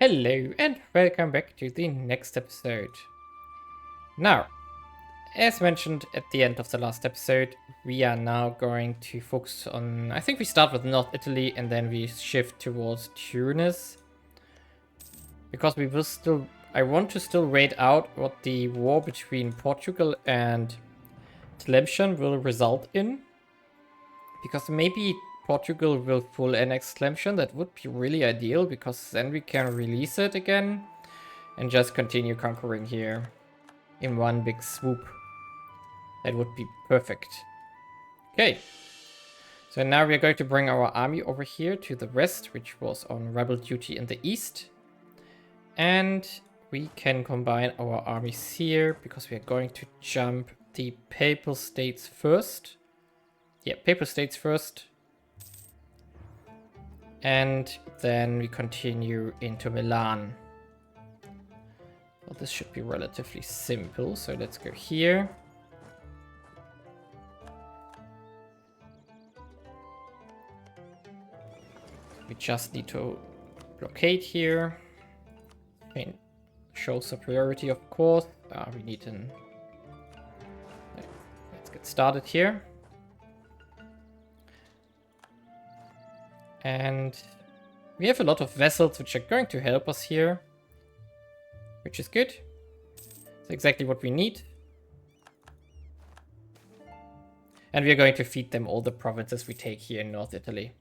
Hello and welcome back to the next episode. Now, as mentioned at the end of the last episode, we are now going to focus on, I think we start with North Italy and then we shift towards Tunis. Because I want to still wait out what the war between Portugal and Tlemcen will result in. Because maybe Portugal will full annex Tlemcen. That would be really ideal because then we can release it again and just continue conquering here in one big swoop. That would be perfect. Okay. So now we are going to bring our army over here to the west, which was on rebel duty in the east. And we can combine our armies here because we are going to jump the Papal States first. Yeah, Papal States first. And then we continue into Milan. Well, this should be relatively simple. So let's go here. We just need to blockade here. Okay. Show superiority, of course. We need an... Let's get started here. And we have a lot of vessels which are going to help us here, which is good. It's exactly what we need. And we are going to feed them all the provinces we take here in North Italy,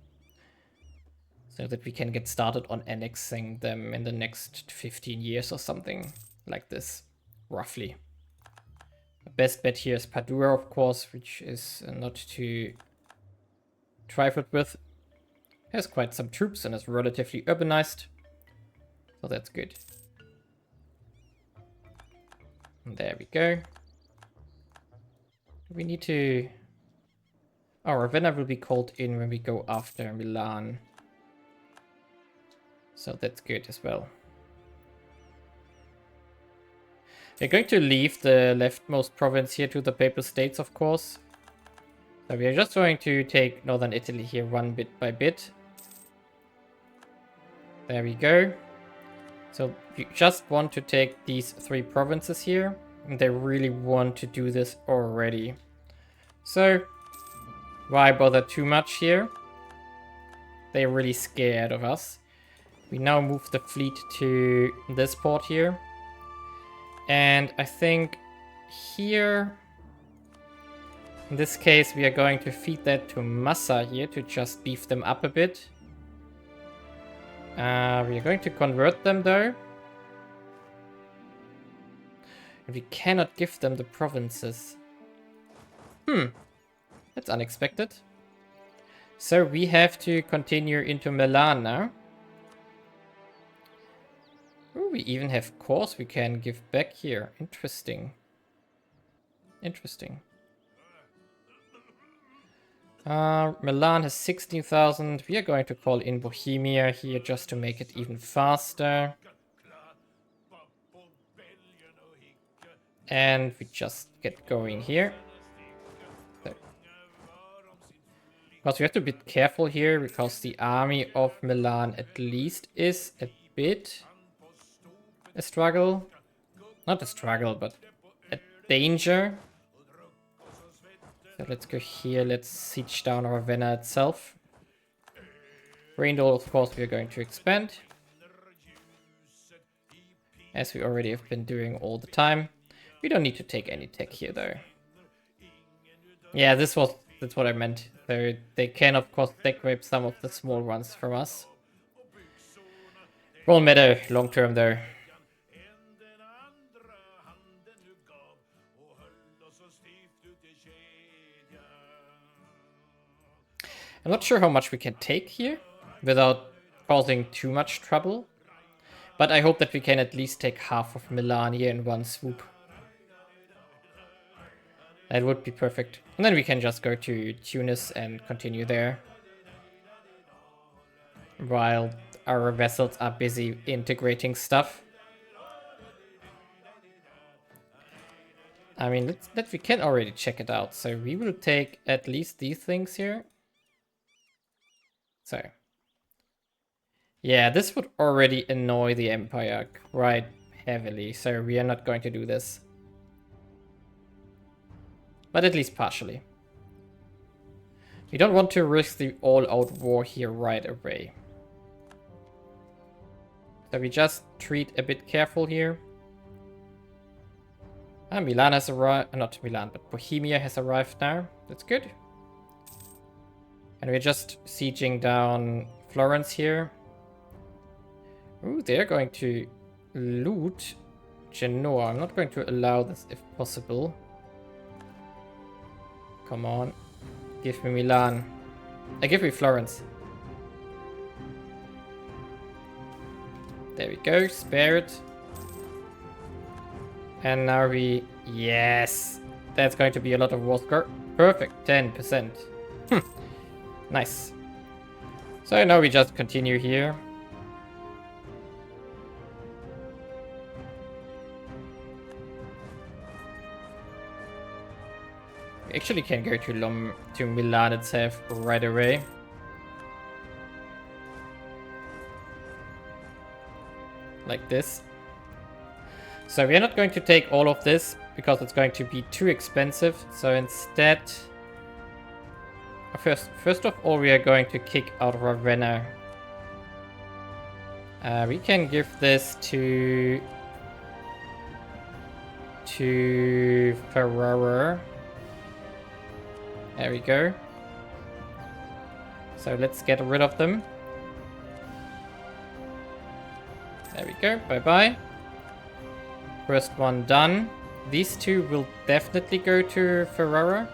so that we can get started on annexing them in the next 15 years or something like this, roughly. The best bet here is Padua, of course, which is not to trifle with. Has quite some troops and is relatively urbanized, so that's good. And there we go. We need to... Oh, Ravenna will be called in when we go after Milan. So that's good as well. We're going to leave the leftmost province here to the Papal States, of course. So we are just going to take northern Italy here one bit by bit. There we go. So you just want to take these 3 provinces here. And they really want to do this already. So why bother too much here? They're really scared of us. We now move the fleet to this port here. And I think here, in this case, we are going to feed that to Massa here to just beef them up a bit. We are going to convert them though. And we cannot give them the provinces. That's unexpected. So we have to continue into Milan now. Ooh, we even have cores we can give back here. Interesting. Interesting. Milan has 16,000. We are going to call in Bohemia here just to make it even faster. And we just get going here. So. Because we have to be careful here because the army of Milan at least is a bit a struggle. Not a struggle, but a danger. So let's go here, let's siege down Ravenna itself. Brindle, of course, we are going to expand. As we already have been doing all the time. We don't need to take any tech here, though. Yeah, that's what I meant. They can, of course, tech rape some of the small ones from us. Won't matter long term, though. I'm not sure how much we can take here without causing too much trouble. But I hope that we can at least take half of Milan here in one swoop. That would be perfect. And then we can just go to Tunis and continue there. While our vessels are busy integrating stuff. I mean, we can already check it out. So we will take at least these things here. So Yeah, this would already annoy the Empire quite heavily, so we are not going to do this. But at least partially. We don't want to risk the all-out war here right away. So we just treat a bit careful here. Milan has arrived, not Milan, but Bohemia has arrived now. That's good. And we're just sieging down Florence here. Ooh, they're going to loot Genoa. I'm not going to allow this if possible. Come on. Give me Milan. Give me Florence. There we go. Spare it. And now we... Yes! That's going to be a lot of war score. Perfect. 10%. Nice. So now we just continue here. We actually can go to Milan itself right away. Like this. So we are not going to take all of this because it's going to be too expensive. So instead, first of all, we are going to kick out Ravenna. We can give this to Ferrara. There we go. So let's get rid of them. There we go. Bye-bye. First one done. These two will definitely go to Ferrara.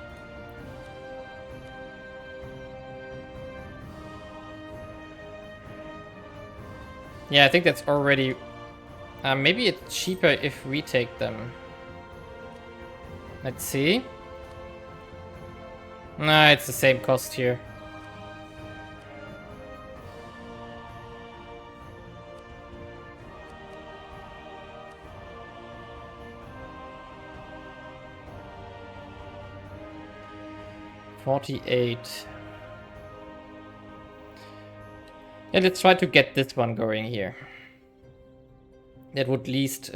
Yeah, I think that's already... maybe it's cheaper if we take them. Let's see. Nah, it's the same cost here. $48. Yeah, let's try to get this one going here. That would at least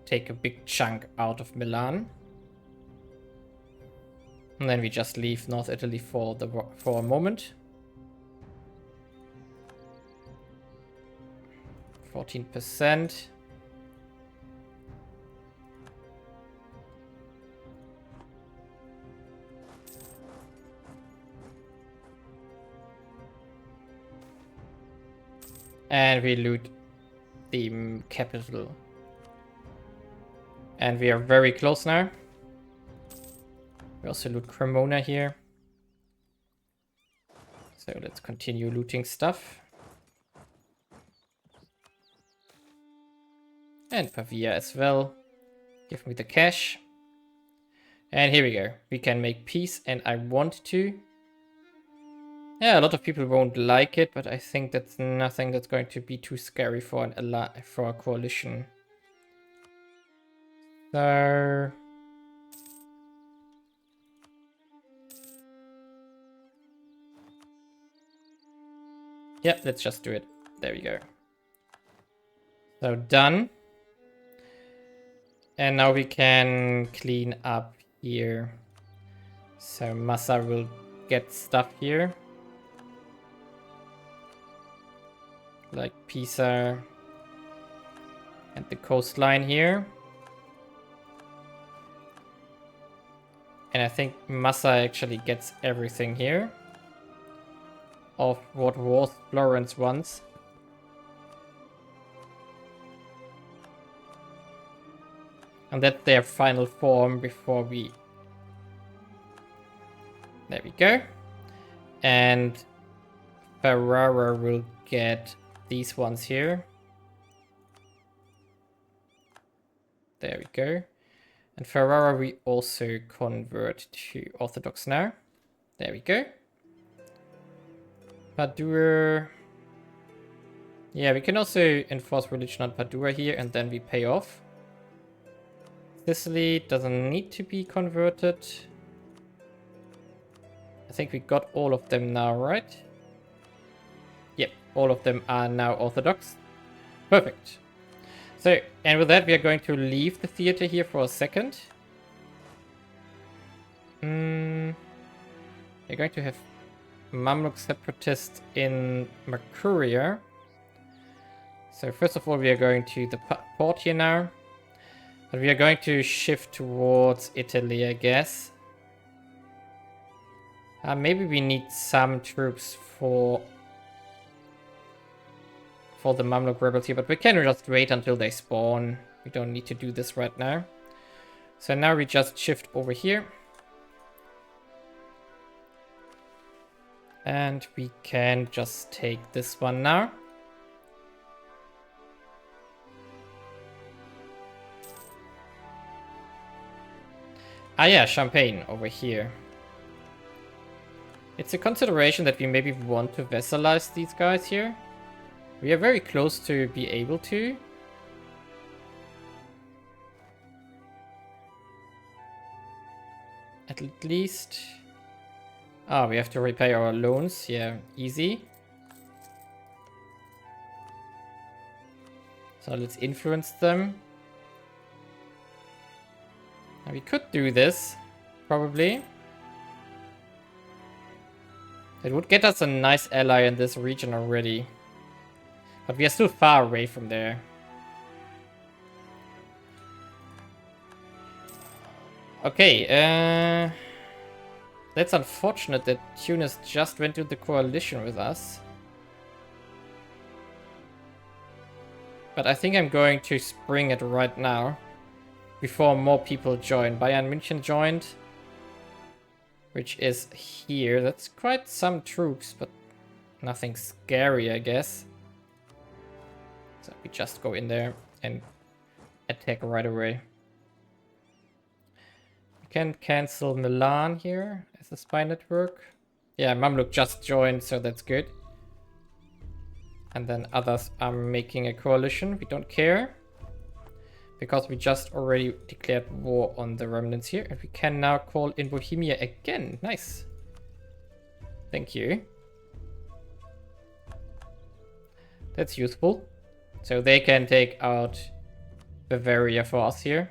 take a big chunk out of Milan. And then we just leave North Italy for a moment. 14%. And we loot the capital. And we are very close now. We also loot Cremona here. So let's continue looting stuff. And Pavia as well. Give me the cash. And here we go. We can make peace, and I want to. Yeah, a lot of people won't like it, but I think that's nothing that's going to be too scary for a coalition. So yeah, let's just do it. There we go. So done. And now we can clean up here. So Massa will get stuff here. Like Pisa and the coastline here. And I think Massa actually gets everything here of what was Florence once. And that's their final form before we... There we go. And Ferrara will get these ones here. There we go. And Ferrara we also convert to Orthodox now. There we go. Padua. Yeah, we can also enforce religion on Padua here and then we pay off. Sicily doesn't need to be converted. I think we got all of them now, right? Yep, all of them are now Orthodox. Perfect. So, and with that, we are going to leave the theater here for a second. We're going to have Mamluk separatists in Mercuria. So first of all, we are going to the port here now. But we are going to shift towards Italy, I guess. Maybe we need some troops for the Mamluk rebels here, but we can just wait until they spawn. We don't need to do this right now. So now we just shift over here. And we can just take this one now. Ah yeah, Champagne over here. It's a consideration that we maybe want to vassalize these guys here. We are very close to be able to. At least... Ah, we have to repay our loans. Yeah, easy. So let's influence them. Now we could do this, probably. It would get us a nice ally in this region already. But we are still far away from there. Okay, that's unfortunate that Tunis just went to the coalition with us. But I think I'm going to spring it right now. Before more people join. Bayern München joined. Which is here. That's quite some troops, but nothing scary, I guess. So we just go in there and attack right away. We can cancel Milan here as a spy network. Yeah, Mamluk just joined, so that's good. And then others are making a coalition. We don't care. Because we just already declared war on the remnants here. And we can now call in Bohemia again. Nice. Thank you. That's useful. So they can take out Bavaria for us here.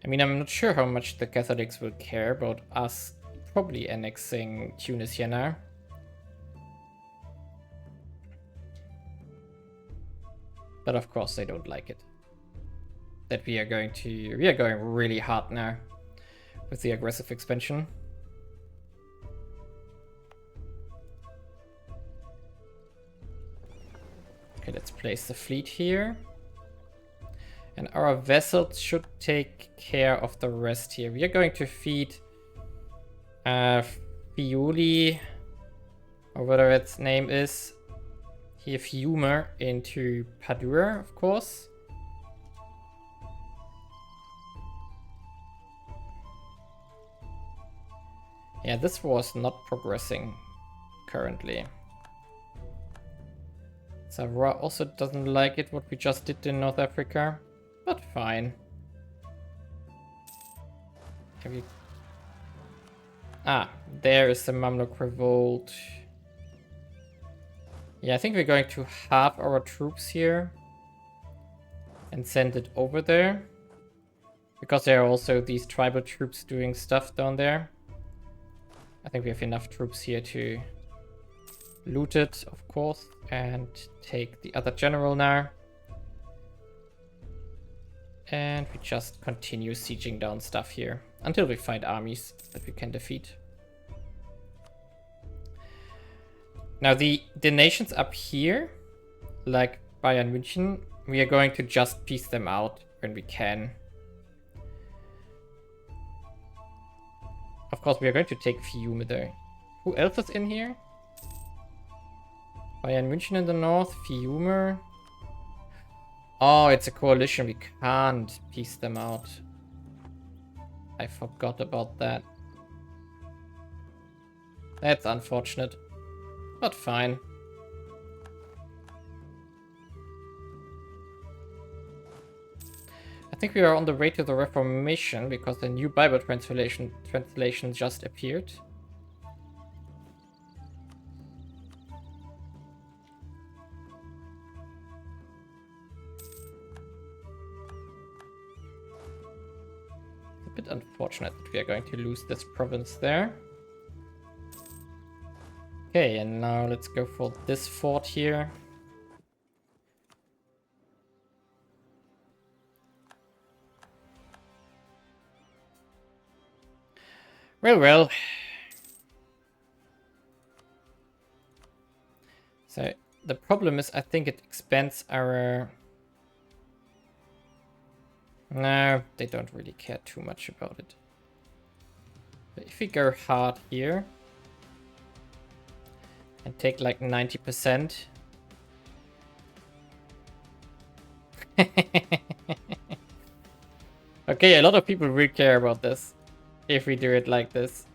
I mean, I'm not sure how much the Catholics will care about us probably annexing Tunis here now. But of course they don't like it. That we are going really hard now with the aggressive expansion. Okay, let's place the fleet here. And our vessels should take care of the rest here. We are going to feed Fiuli, or whatever its name is, here Fiume into Padua, of course. Yeah, this war is not progressing currently. Savoy also doesn't like it, what we just did in North Africa, but fine. Have you... Ah, there is the Mamluk revolt. Yeah, I think we're going to halve our troops here and send it over there. Because there are also these tribal troops doing stuff down there. I think we have enough troops here to loot it, of course, and take the other general now. And we just continue sieging down stuff here until we find armies that we can defeat. Now the nations up here, like Bayern München, we are going to just piece them out when we can. Of course, we are going to take Fiume though. Who else is in here? Bayern München in the north, Fiume. Oh, it's a coalition. We can't piece them out. I forgot about that. That's unfortunate, but fine. I think we are on the way to the Reformation because the new Bible translation just appeared. It's a bit unfortunate that we are going to lose this province there. Okay, and now let's go for this fort here. Well. So the problem is I think it expands our... No, they don't really care too much about it. But if we go hard here and take like 90%. Okay, a lot of people will care about this if we do it like this.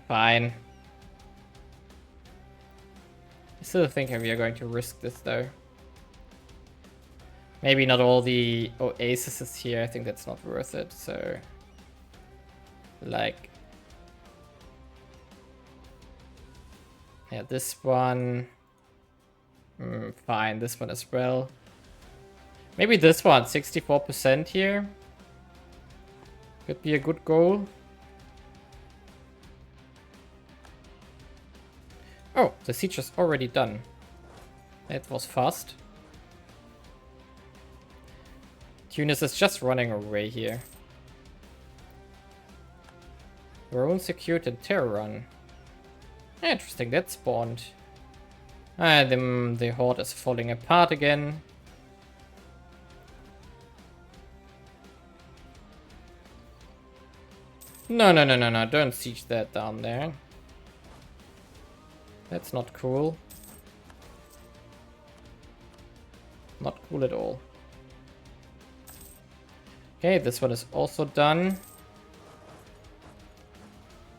Fine. I still think we are going to risk this though. Maybe not all the oases here. I think that's not worth it. So, like, yeah, this one. Fine, this one as well. Maybe this one, 64% here. Could be a good goal. Oh, the siege is already done. That was fast. Tunis is just running away here. Verona secured and Territorial. Interesting, that spawned. The horde is falling apart again. No, don't siege that down there. That's not cool. Not cool at all. Okay, this one is also done.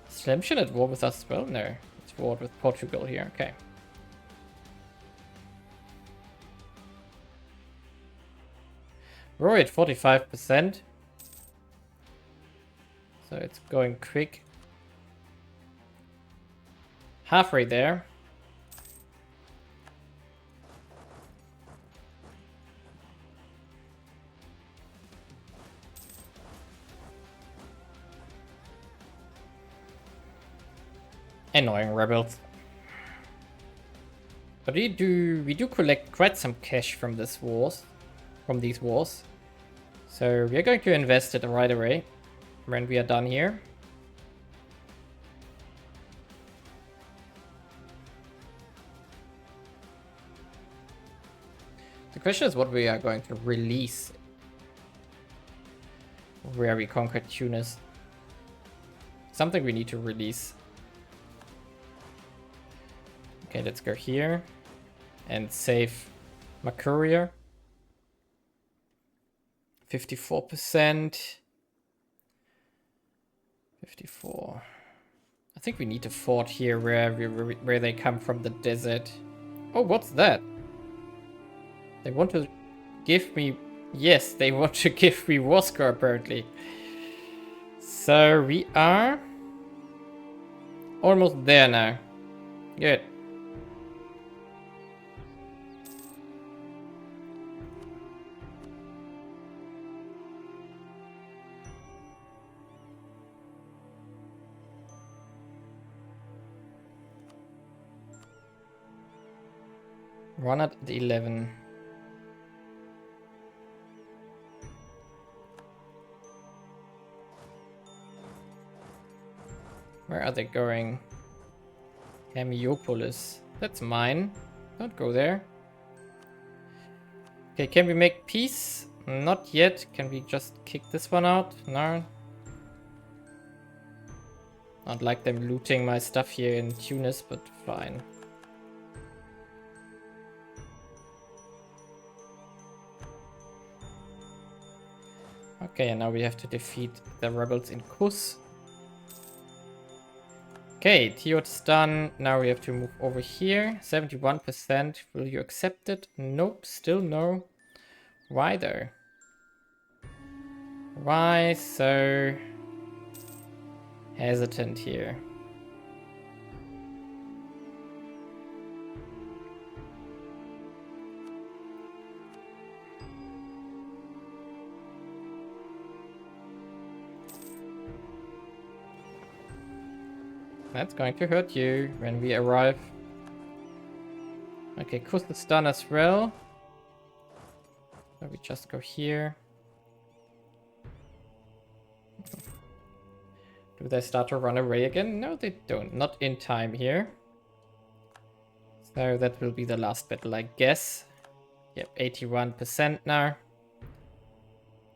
Is Slemshin at war with us as well? No, it's war with Portugal here. Okay. We're at 45%. So it's going quick. Halfway there. Annoying rebels. But we do collect quite some cash from these wars. So we are going to invest it right away when we are done here. The question is what we are going to release where we conquered Tunis. Something we need to release. Okay, let's go here and save Mercuria. 54%. 54. I think we need a fort here where they come from the desert. Oh, what's that? They want to give me... Yes, they want to give me war score apparently. So we are almost there now. Good. One at 11. Where are they going? Hemiopolis. That's mine. Don't go there. Okay, can we make peace? Not yet. Can we just kick this one out? No. Not like them looting my stuff here in Tunis, but fine. Okay, and now we have to defeat the rebels in Kos. Okay, Tiot's done. Now we have to move over here. 71%. Will you accept it? Nope, still no. Why though? Why so hesitant here? That's going to hurt you when we arrive. Okay, Kus is done as well. So we just go here. Do they start to run away again? No, they don't. Not in time here. So that will be the last battle, I guess. Yep, 81% now.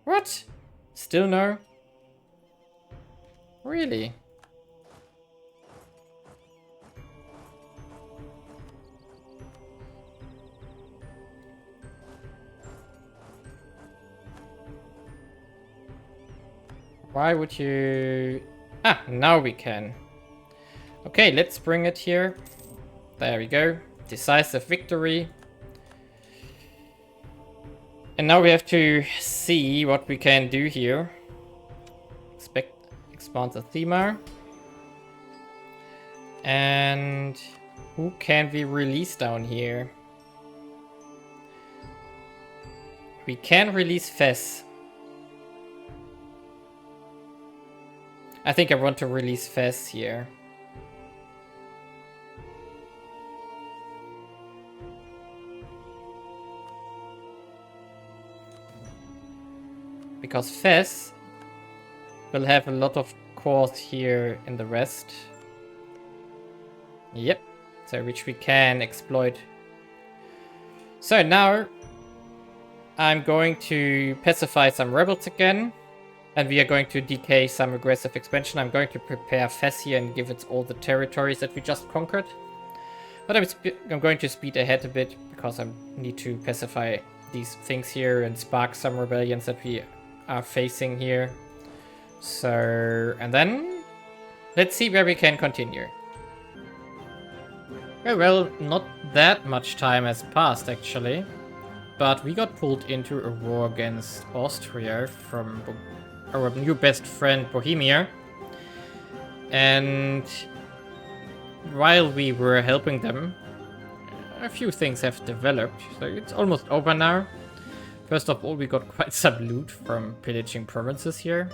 What? Still no? Really? Why would you... Ah, now we can. Okay, let's bring it here. There we go. Decisive victory. And now we have to see what we can do here. Expand the thema. And who can we release down here? We can release Fes. I think I want to release Fes here. Because Fes will have a lot of cores here in the west. Yep. So which we can exploit. So now I'm going to pacify some rebels again. And we are going to decay some aggressive expansion. I'm going to prepare Fes here and give it all the territories that we just conquered. But I'm going to speed ahead a bit because I need to pacify these things here and spark some rebellions that we are facing here. So, and then let's see where we can continue. Oh, well, not that much time has passed actually. But we got pulled into a war against Austria from our new best friend Bohemia, and while we were helping them, a few things have developed, so it's almost over now. First of all, we got quite some loot from pillaging provinces here,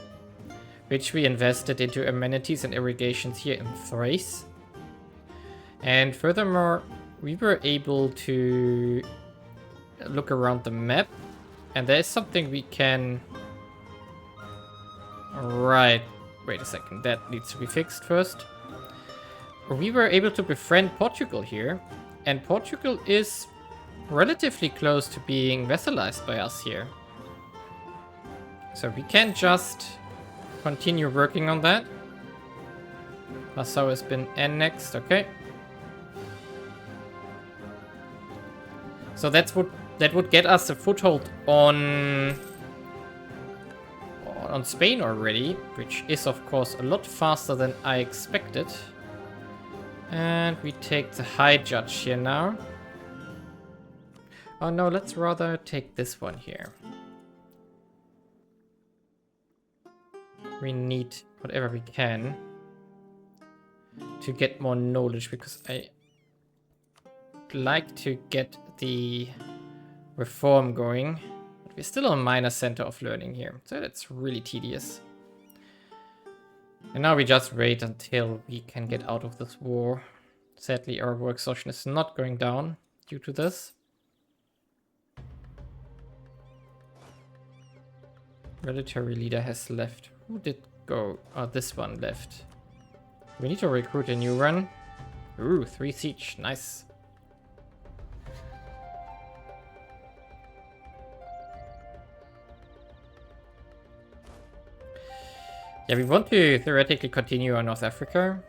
which we invested into amenities and irrigations here in Thrace. And furthermore, we were able to look around the map, and there is something we can... Right, wait a second, that needs to be fixed first. We were able to befriend Portugal here, and Portugal is relatively close to being vassalized by us here. So we can just continue working on that. Vassal has been annexed, okay. So that would get us a foothold on Spain already, which is of course a lot faster than I expected. And we take the High Judge here now. Oh no, let's rather take this one here. We need whatever we can to get more knowledge, because I like to get the reform going. We're still a minor center of learning here, so that's really tedious. And now we just wait until we can get out of this war. Sadly, our war exhaustion is not going down due to this. Military leader has left. Who did go? Oh, this one left. We need to recruit a new one. Ooh, 3 siege, nice. Yeah, we want to theoretically continue on North Africa.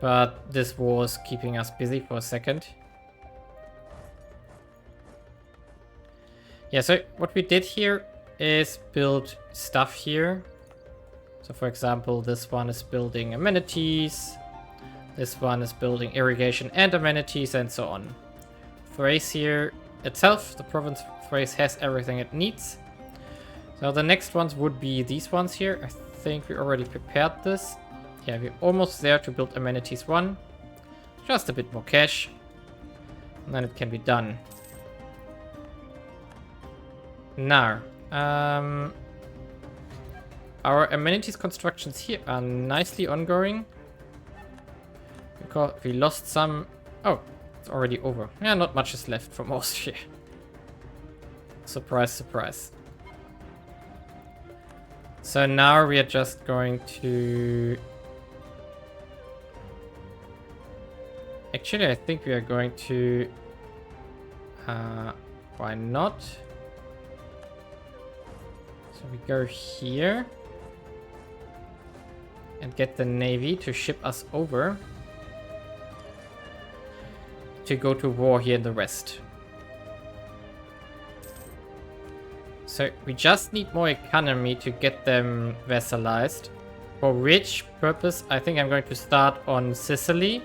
But this war is keeping us busy for a second. Yeah, so what we did here is build stuff here. So for example, this one is building amenities. This one is building irrigation and amenities and so on. Thrace here itself, the province of Thrace has everything it needs. So the next ones would be these ones here. I think we already prepared this. Yeah, we're almost there to build amenities 1. Just a bit more cash. And then it can be done. Now, our amenities constructions here are nicely ongoing. Because we lost some... Oh, it's already over. Yeah, not much is left from Austria. Surprise, surprise. So now we are just going to... Actually, I think we are going to... why not? So we go here. And get the navy to ship us over. To go to war here in the west. So we just need more economy to get them vassalized. For which purpose I think I'm going to start on Sicily.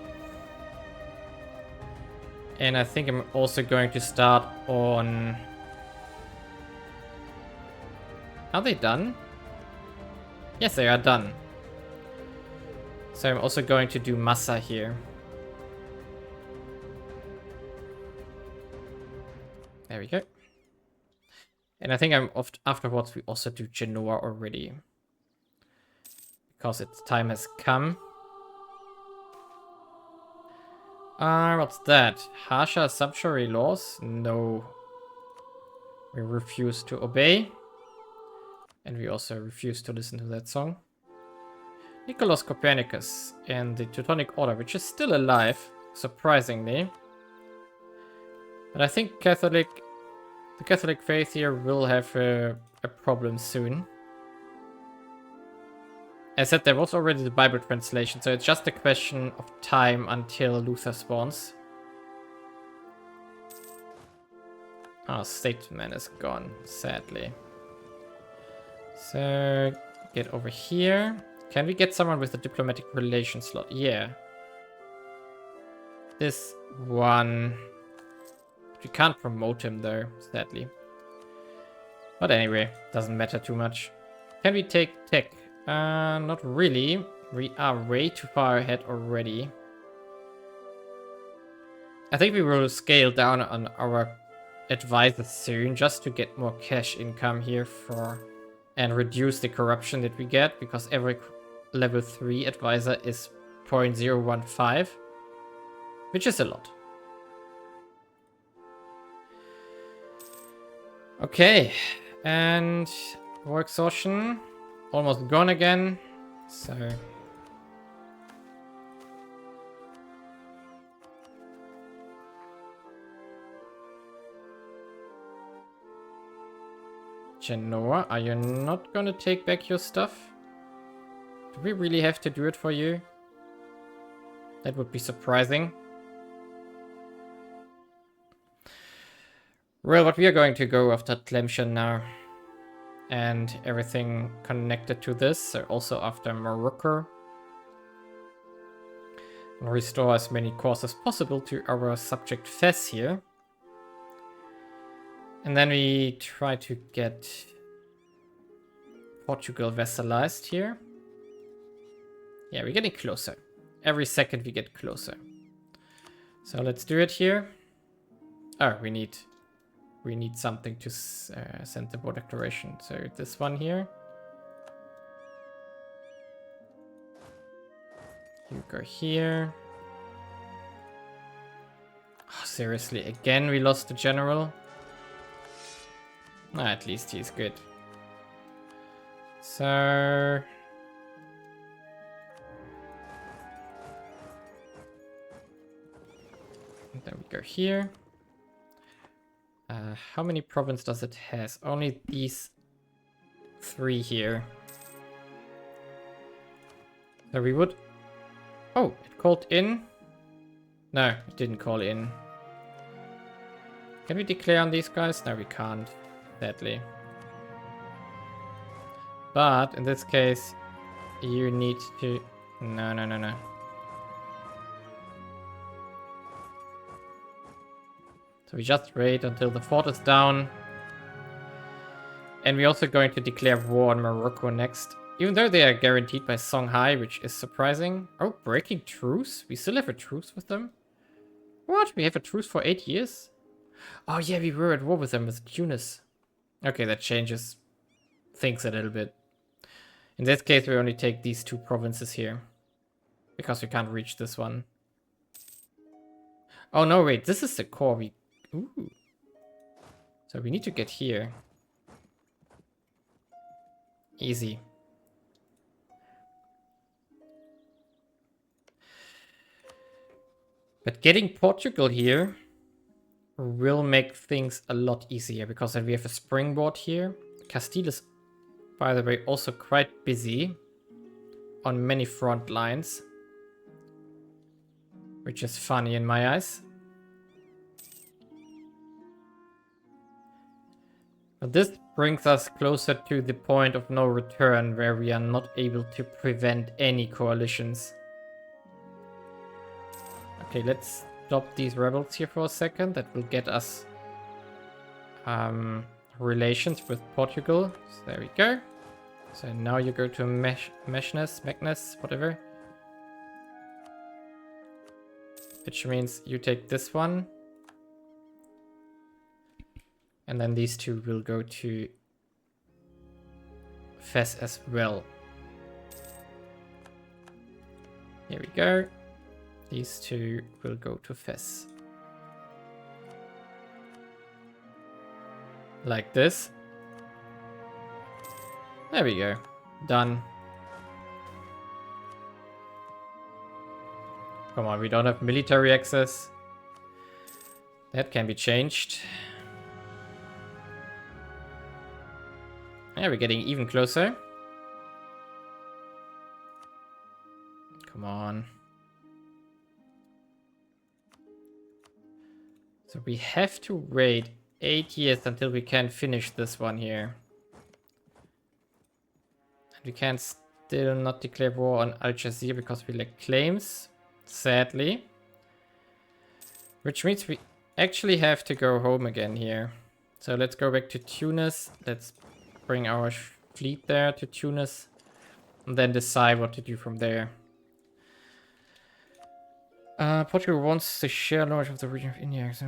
And I think I'm also going to start on... Are they done? Yes, they are done. So I'm also going to do Massa here. There we go. And I think afterwards we also do Genoa already. Because its time has come. What's that? Harsher subsidiary laws? No. We refuse to obey. And we also refuse to listen to that song. Nicolaus Copernicus and the Teutonic Order, which is still alive, surprisingly. But I think the Catholic faith here will have a problem soon. As I said, there was already the Bible translation, so it's just a question of time until Luther spawns. Oh, statesman is gone, sadly. So, get over here. Can we get someone with a diplomatic relations slot? Yeah. This one... We can't promote him though, sadly. But anyway, doesn't matter too much. Can we take tech? Not really. We are way too far ahead already. I think we will scale down on our advisors soon, just to get more cash income here and reduce the corruption that we get, because every level 3 advisor is 0.015, which is a lot. Okay, and war exhaustion almost gone again, so Genoa, are you not gonna take back your stuff? Do we really have to do it for you? That would be surprising. Well, but we are going to go after Tlemcen now. And everything connected to this. So also after Morocco. And restore as many cores as possible to our subject Fez here. And then we try to get Portugal vassalized here. Yeah, we're getting closer. Every second we get closer. So let's do it here. Oh, we need something to send the war declaration. So this one here. You go here. Oh, seriously, again we lost the general. Ah, at least he's good. So... and then we go here. How many provinces does it has? Only these 3 here. So we would... Oh, it called in? No, it didn't call in. Can we declare on these guys? No, we can't, sadly. But in this case, You need to... No, no, no, no. So we just wait until the fort is down. And we're also going to declare war on Morocco next. Even though they are guaranteed by Songhai, which is surprising. Oh, breaking truce? We still have a truce with them? What? We have a truce for 8 years? Oh yeah, we were at war with them, with Tunis. Okay, that changes things a little bit. In this case, we only take these 2 provinces here. Because we can't reach this one. Oh no, wait, this is the core. Ooh. So we need to get here. Easy. But getting Portugal here will make things a lot easier, because then we have a springboard here. Castile is, by the way, also quite busy on many front lines, which is funny in my eyes. But this brings us closer to the point of no return, where we are not able to prevent any coalitions. Okay, let's stop these rebels here for a second. That will get us relations with Portugal. So there we go. So now you go to Magnus, whatever. Which means you take this one. And then these 2 will go to Fez as well. Here we go. These 2 will go to Fez. Like this. There we go. Done. Come on, we don't have military access. That can be changed. Yeah, we're getting even closer. Come on. So we have to wait 8 years until we can finish this one here. And we can still not declare war on Al Jazeera because we lack claims, sadly. Which means we actually have to go home again here. So let's go back to Tunis. Let's bring our fleet there to Tunis. And then decide what to do from there. Portugal wants to share knowledge of the region of India. So...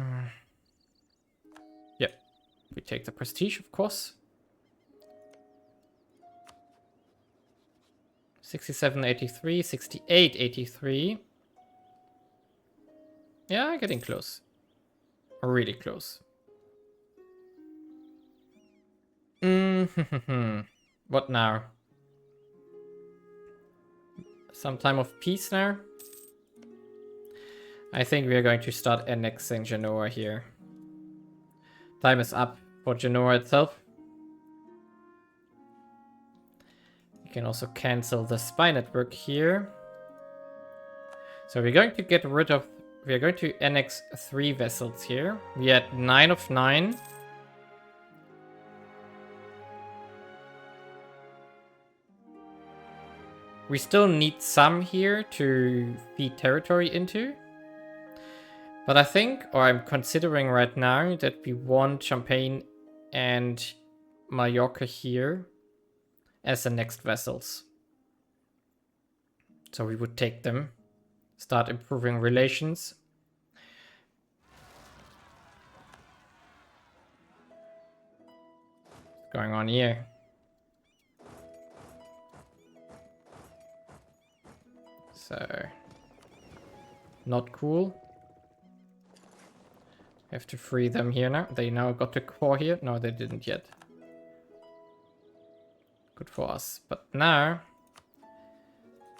Yep. We take the prestige, of course. 67.83, 68.83. Yeah, getting close. Really close. What now? Some time of peace now? I think we are going to start annexing Genoa here. Time is up for Genoa itself. We can also cancel the spy network here. So we're going to get rid of... We are going to annex 3 vessels here. We had 9 of 9. We still need some here to feed territory into. But I think, or I'm considering right now, that we want Champagne and Mallorca here as the next vessels. So we would take them, start improving relations. What's going on here? So, not cool. Have to free them here now. They now got the core here. No, they didn't yet. Good for us. But now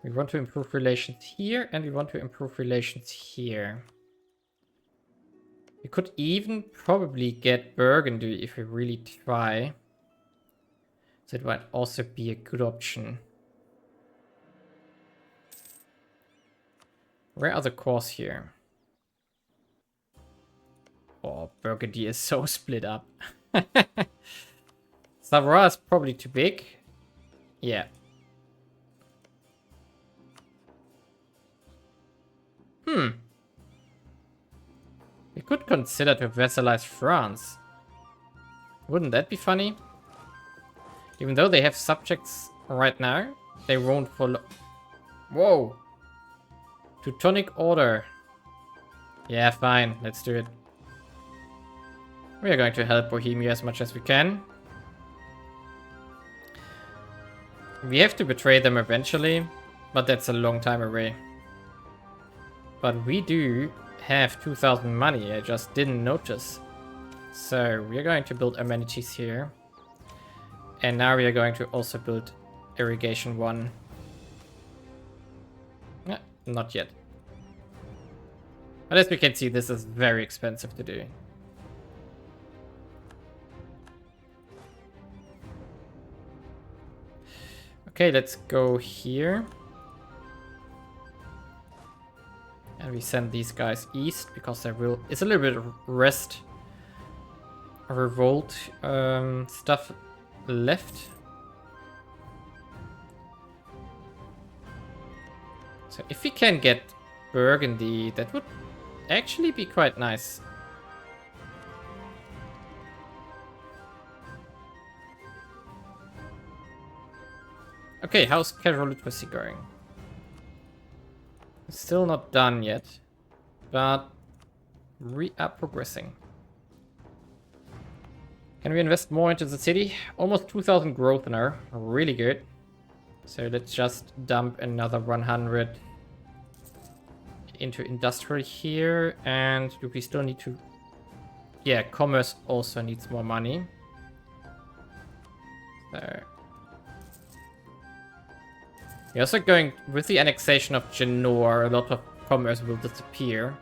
we want to improve relations here and we want to improve relations here. We could even probably get Burgundy if we really try. So it might also be a good option. Where are the cores here? Oh, Burgundy is so split up. Savoie is probably too big. Yeah. We could consider to vassalize France. Wouldn't that be funny? Even though they have subjects right now, they won't follow. Whoa! Teutonic Order. Yeah, fine. Let's do it. We are going to help Bohemia as much as we can. We have to betray them eventually, but that's a long time away. But we do have 2,000 money, I just didn't notice. So we are going to build amenities here. And now we are going to also build irrigation 1. Not yet. But as we can see, this is very expensive to do. Okay, let's go here. And we send these guys east because there is a little bit of revolt stuff left. So if we can get Burgundy, that would actually be quite nice. Okay, how's casual literacy going? Still not done yet, but we are progressing. Can we invest more into the city? Almost 2,000 growth now, really good. So let's just dump another 100 into industrial here. And do we still need to... Yeah, commerce also needs more money. So... We're also going... With the annexation of Genoa, a lot of commerce will disappear.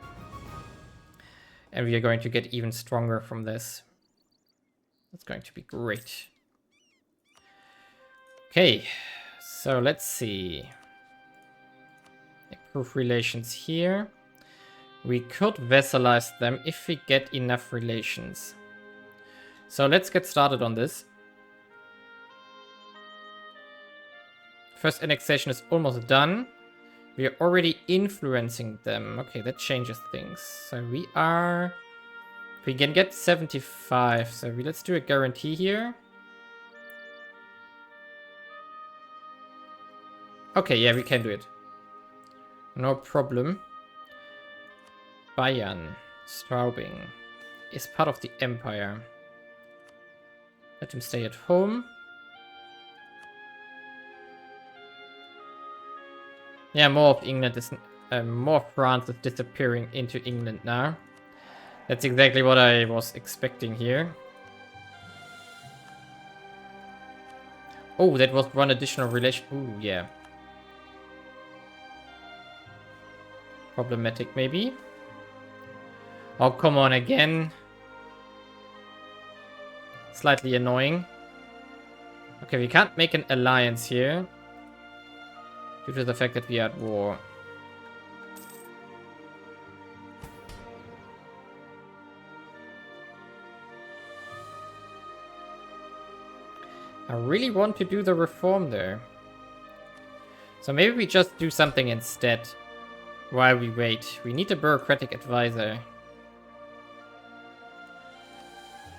And we are going to get even stronger from this. That's going to be great. Okay, so let's see. Improve relations here. We could vassalize them if we get enough relations. So let's get started on this. First annexation is almost done. We are already influencing them. Okay, that changes things. So we are... We can get 75. So let's do a guarantee here. Okay, yeah, we can do it. No problem. Bayern, Straubing is part of the empire. Let him stay at home. Yeah, more of England is... more of France is disappearing into England now. That's exactly what I was expecting here. Oh, that was one additional relation. Ooh, yeah. Problematic, maybe. Oh, come on again. Slightly annoying. Okay, we can't make an alliance here. Due to the fact that we are at war. I really want to do the reform there. So maybe we just do something instead. While we wait. We need a bureaucratic advisor.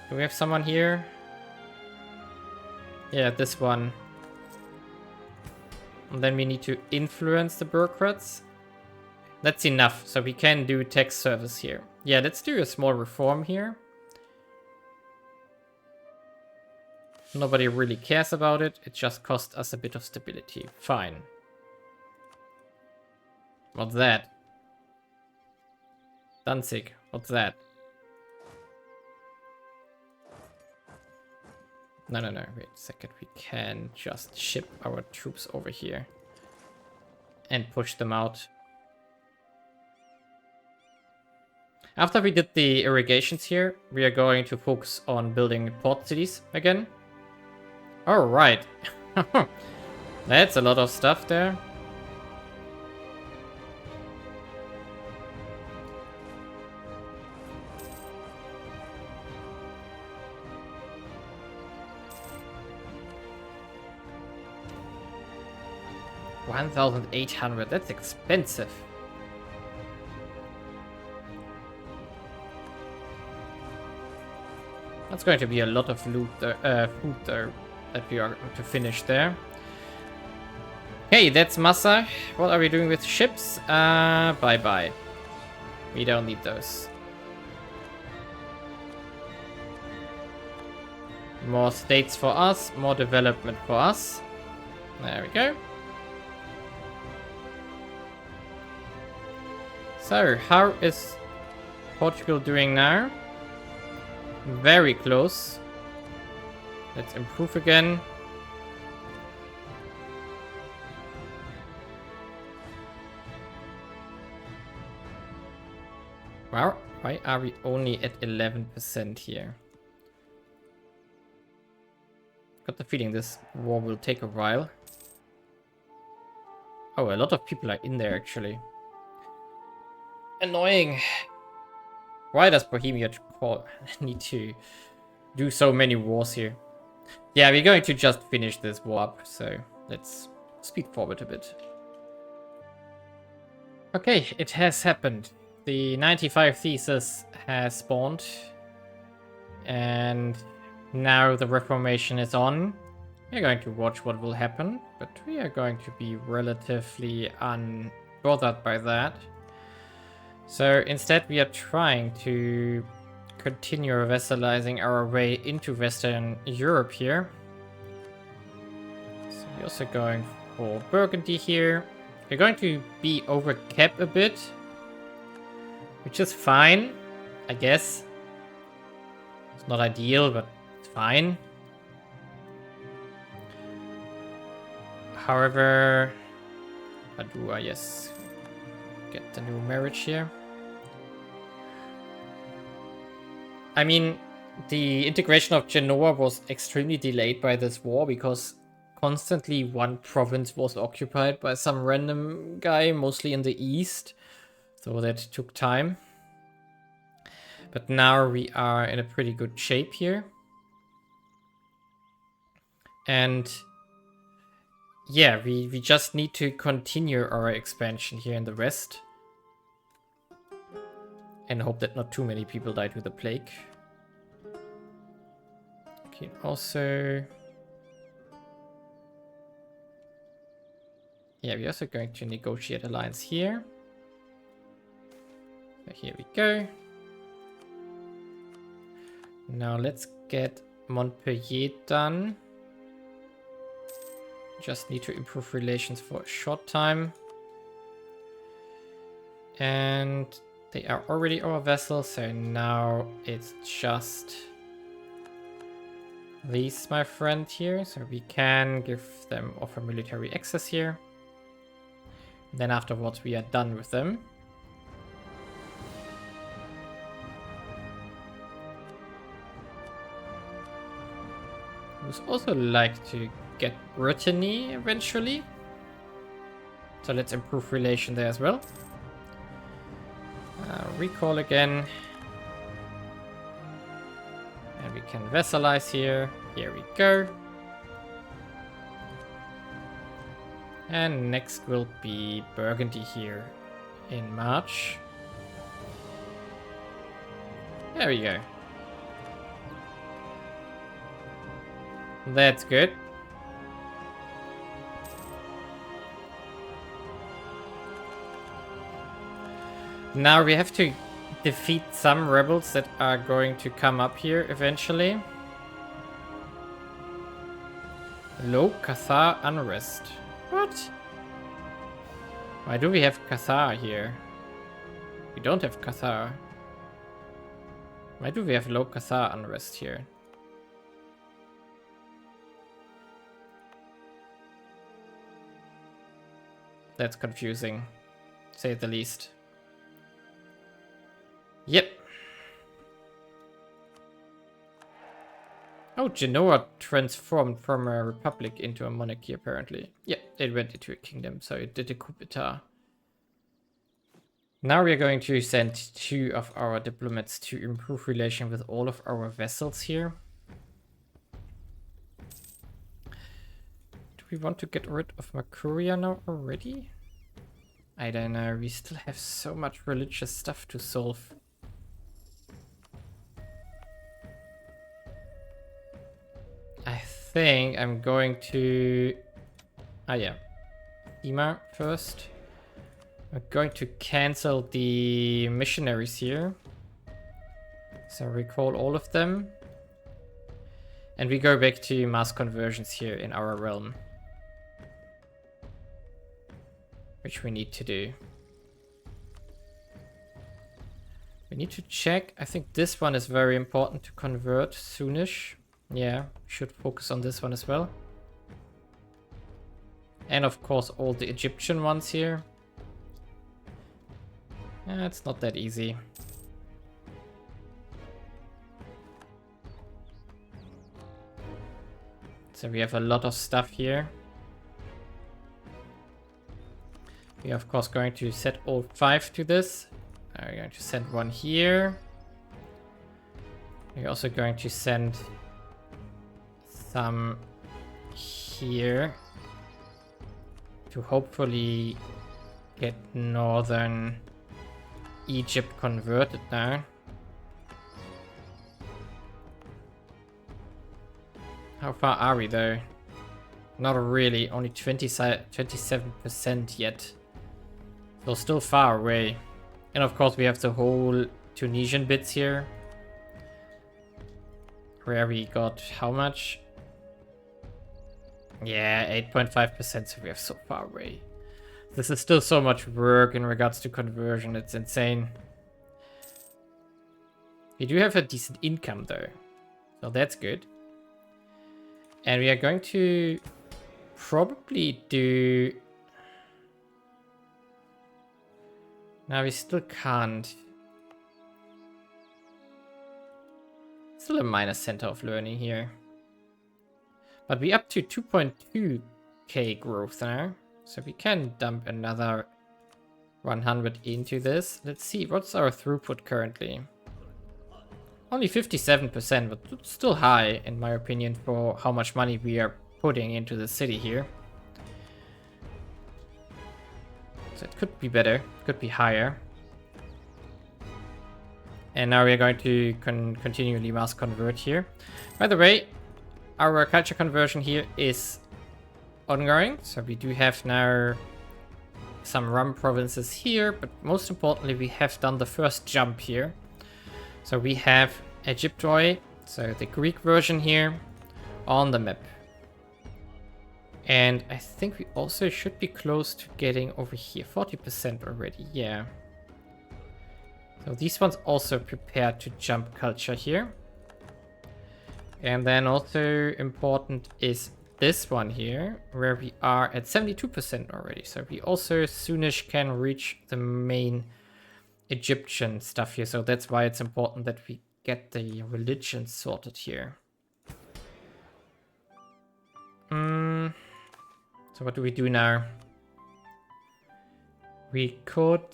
Do we have someone here? Yeah, this one. And then we need to influence the bureaucrats. That's enough. So we can do tax service here. Yeah, let's do a small reform here. Nobody really cares about it. It just costs us a bit of stability. Fine. What's that? Danzig. What's that? No. Wait a second. We can just ship our troops over here. And push them out. After we did the irrigations here, we are going to focus on building port cities again. Alright. That's a lot of stuff there. $1,800. That's expensive. That's going to be a lot of loot there, food there that we are going to finish there. Okay, that's Massa. What are we doing with ships? Bye-bye. We don't need those. More states for us, more development for us. There we go. So, how is Portugal doing now? Very close. Let's improve again. Wow, why are we only at 11% here? Got the feeling this war will take a while. Oh, a lot of people are in there actually. Annoying. Why does Bohemia need to do so many wars here? Yeah, we're going to just finish this war up, so let's speed forward a bit. Okay, it has happened. The 95 thesis has spawned. And now the Reformation is on. We're going to watch what will happen, but we are going to be relatively unbothered by that. So instead we are trying to continue vassalizing our way into Western Europe here. So we're also going for Burgundy here. We're going to be over cap a bit, which is fine, I guess. It's not ideal, but it's fine. However, how do I get the new marriage here? I mean, the integration of Genoa was extremely delayed by this war because constantly one province was occupied by some random guy, mostly in the east. So that took time. But now we are in a pretty good shape here. And yeah, we just need to continue our expansion here in the west. And hope that not too many people died with the plague. Okay, also... yeah, we're also going to negotiate alliance here. So here we go. Now let's get Montpellier done. Just need to improve relations for a short time. And they are already our vassals, so now it's just these, my friend, here. So we can offer military access here. Then afterwards we are done with them. I would also like to get Brittany eventually. So let's improve relation there as well. Recall again. And we can vassalize here. Here we go. And next will be Burgundy here in March. There we go. That's good. Now we have to defeat some rebels that are going to come up here eventually. Low Cathar unrest. What? Why do we have Cathar here? We don't have Cathar. Why do we have low Cathar unrest here? That's confusing, to say the least. Yep. Oh, Genoa transformed from a republic into a monarchy, apparently. Yeah, it went into a kingdom, so it did a coup d'etat. Now we are going to send 2 of our diplomats to improve relation with all of our vassals here. Do we want to get rid of Mercuria now already? I don't know, we still have so much religious stuff to solve. I think I'm going to... Oh yeah. Ima first. I'm going to cancel the missionaries here. So recall all of them. And we go back to mass conversions here in our realm. Which we need to do. We need to check. I think this one is very important to convert soonish. Yeah, should focus on this one as well. And of course all the Egyptian ones here. It's not that easy. So we have a lot of stuff here. We are of course going to set all 5 to this. We're going to send one here. We're also going to send some here to hopefully get northern Egypt converted now. How far are we though? Not really, only 27% yet. So still far away. And of course we have the whole Tunisian bits here. Where we got how much? Yeah, 8.5%, so we are so far away. This is still so much work in regards to conversion, it's insane. We do have a decent income though, so that's good. And we are going to probably do... Now we still can't. Still a minor center of learning here. But we up to 2.2k growth now. So we can dump another 100 into this. Let's see, what's our throughput currently? Only 57%, but it's still high in my opinion for how much money we are putting into the city here. So it could be better, could be higher. And now we are going to continually mass convert here. By the way, our culture conversion here is ongoing. So we do have now some rum provinces here, but most importantly, we have done the first jump here. So we have Egyptoi, so the Greek version here, on the map. And I think we also should be close to getting over here, 40% already, yeah. So these ones also prepared to jump culture here. And then also important is this one here, where we are at 72% already. So we also soonish can reach the main Egyptian stuff here. So that's why it's important that we get the religion sorted here. So what do we do now? We could...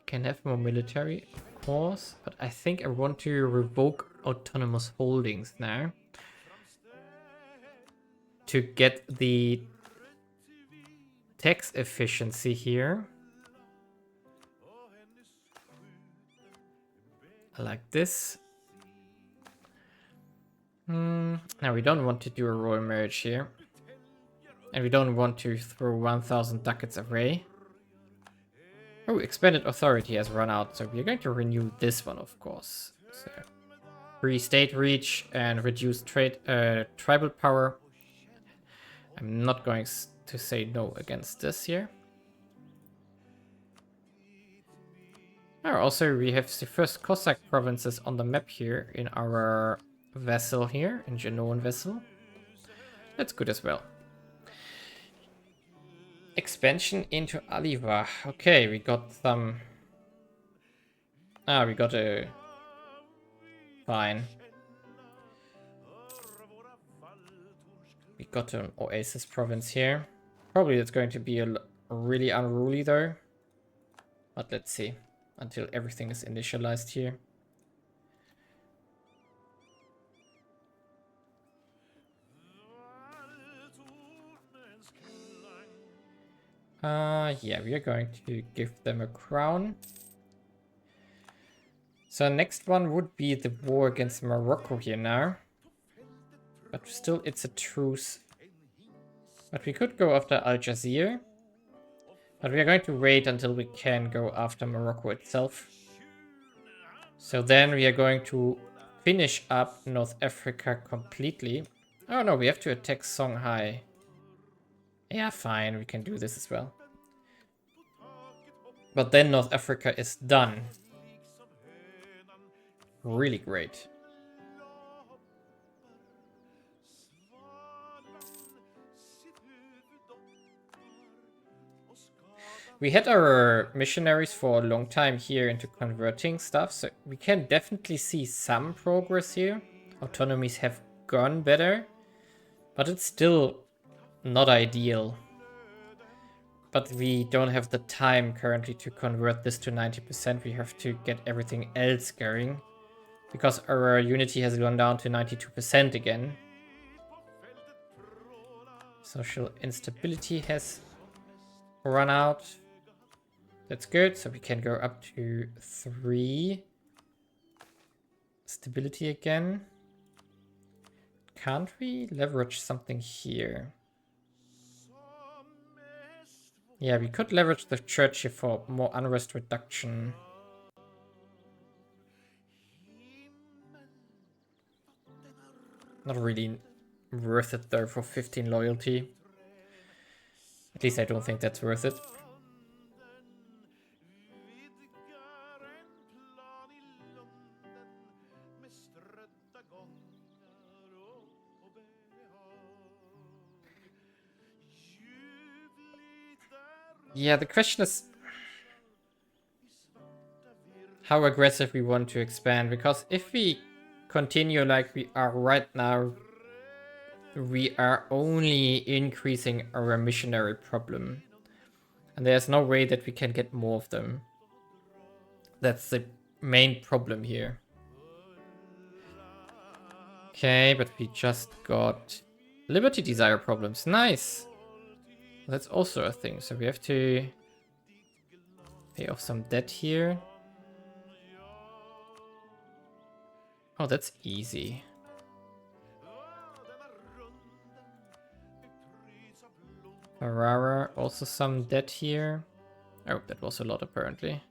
can have more military, of course, but I think I want to revoke autonomous holdings now to get the tax efficiency here. I like this. Now we don't want to do a royal marriage here, and we don't want to throw 1,000 ducats away. Oh, expanded authority has run out, so we're going to renew this one, of course. So, free state reach and reduce tribal power. I'm not going to say no against this here. Also, we have the first Cossack provinces on the map here in our Vassal here, in Genoan Vassal. That's good as well. Expansion into Aliva. Okay, we got some... we got a... Fine. We got an Oasis province here. Probably it's going to be a really unruly though. But let's see. Until everything is initialized here. Yeah, we are going to give them a crown. So next one would be the war against Morocco here now. But still, it's a truce. But we could go after Algiers. But we are going to wait until we can go after Morocco itself. So then we are going to finish up North Africa completely. Oh no, we have to attack Songhai. Yeah, fine, we can do this as well. But then North Africa is done. Really great. We had our missionaries for a long time here into converting stuff, so we can definitely see some progress here. Autonomies have gone better, but it's still not ideal. But we don't have the time currently to convert this to 90%. We have to get everything else going, because our unity has gone down to 92% again. Social instability has run out. That's good, so we can go up to 3. Stability again. Can't we leverage something here? Yeah, we could leverage the church here for more unrest reduction. Not really worth it though for 15 loyalty. At least I don't think that's worth it. Yeah, the question is how aggressive we want to expand, because if we continue like we are right now, we are only increasing our missionary problem. And there's no way that we can get more of them. That's the main problem here. Okay, but we just got liberty desire problems. Nice. That's also a thing. So we have to pay off some debt here. Oh, that's easy. Ferrara, also some debt here. Oh, that was a lot apparently.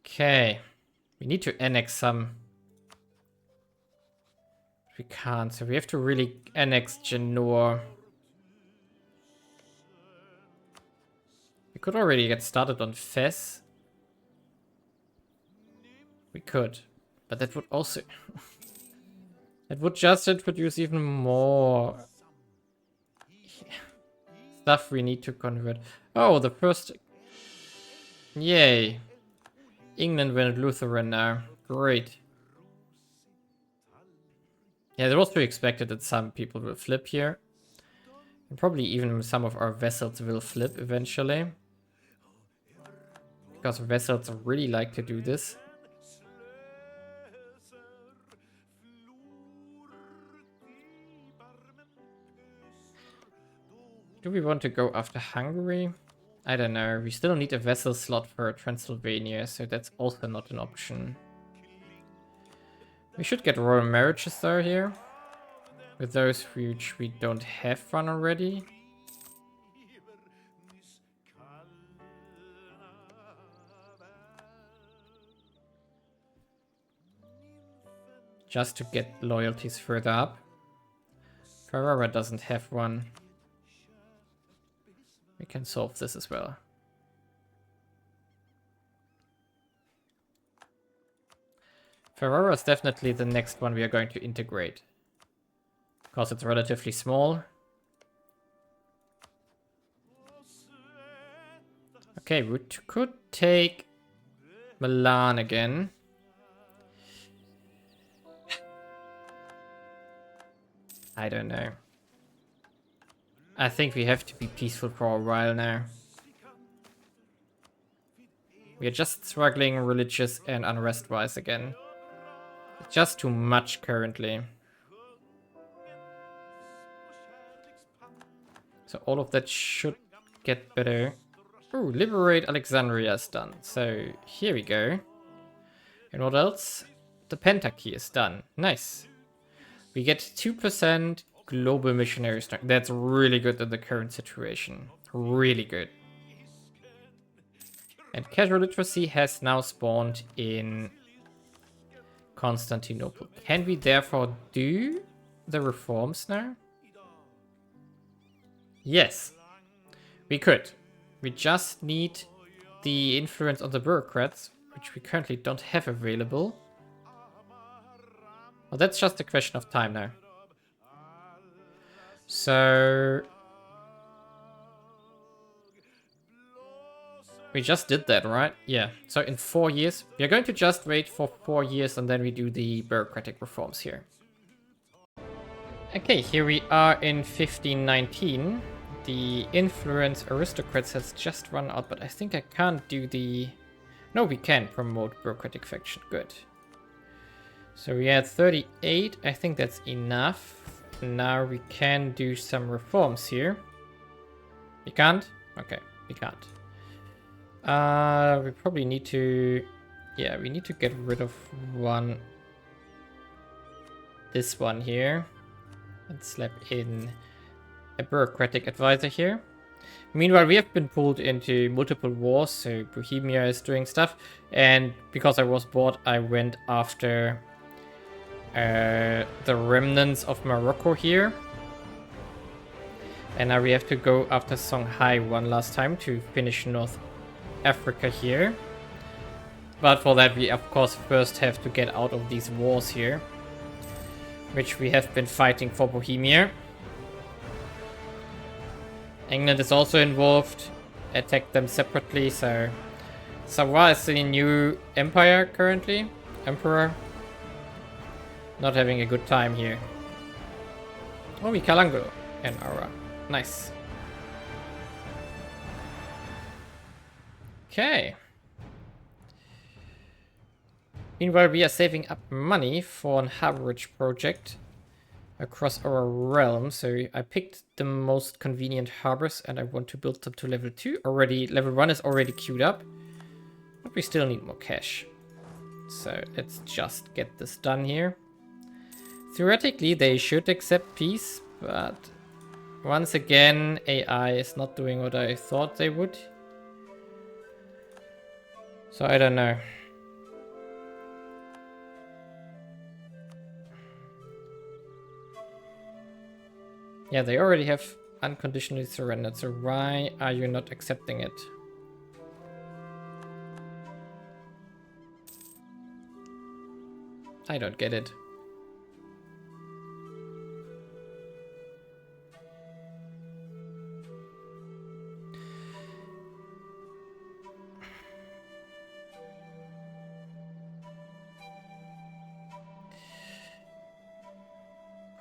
Okay. We need to annex some. We can't, so we have to really annex Genoa. We could already get started on Fez. We could. But that would also... that would just introduce even more stuff we need to convert. Oh, the first... Yay. England went Lutheran now. Great. Yeah, it was to be expected that some people will flip here. And probably even some of our vassals will flip eventually. Because vassals really like to do this. Do we want to go after Hungary? I don't know. We still need a vessel slot for Transylvania, so that's also not an option. We should get royal marriages though here. With those which we don't have one already. Just to get loyalties further up. Ferrara doesn't have one. We can solve this as well. Ferrara is definitely the next one we are going to integrate. Because it's relatively small. Okay, we could take Milan again. I don't know. I think we have to be peaceful for a while now. We are just struggling religious and unrest-wise again. It's just too much currently. So all of that should get better. Ooh, liberate Alexandria is done. So here we go. And what else? The Pentakey is done. Nice. We get 2% global missionary strength. That's really good in the current situation. Really good. And casual literacy has now spawned in Constantinople. Can we therefore do the reforms now? Yes, we could. We just need the influence of the bureaucrats, which we currently don't have available. Well, that's just a question of time now. So we just did that, right? Yeah. So in 4 years, we are going to just wait for 4 years and then we do the bureaucratic reforms here. Okay, here we are in 1519. The influence aristocrats has just run out, but I think I can't do the... No, we can promote bureaucratic faction. Good. So we had 38. I think that's enough. Now we can do some reforms here. We can't? Okay, we can't. We probably need to... Yeah, we need to get rid of one... This one here. And slap in a bureaucratic advisor here. Meanwhile, we have been pulled into multiple wars, so Bohemia is doing stuff. And because I was bored, I went after the remnants of Morocco here. And now we have to go after Songhai one last time to finish North Africa here. But for that, we of course first have to get out of these wars here, which we have been fighting for Bohemia. England is also involved. Attack them separately, so... Savoy is the new empire currently. Emperor. Not having a good time here. Oh, we Kalango and Aura. Nice. Okay. Meanwhile, we are saving up money for an harborage project across our realm. So I picked the most convenient harbors and I want to build them to level 2. Already, level 1 is already queued up. But we still need more cash. So let's just get this done here. Theoretically, they should accept peace, but once again, AI is not doing what I thought they would. So I don't know. Yeah, they already have unconditionally surrendered, so why are you not accepting it? I don't get it.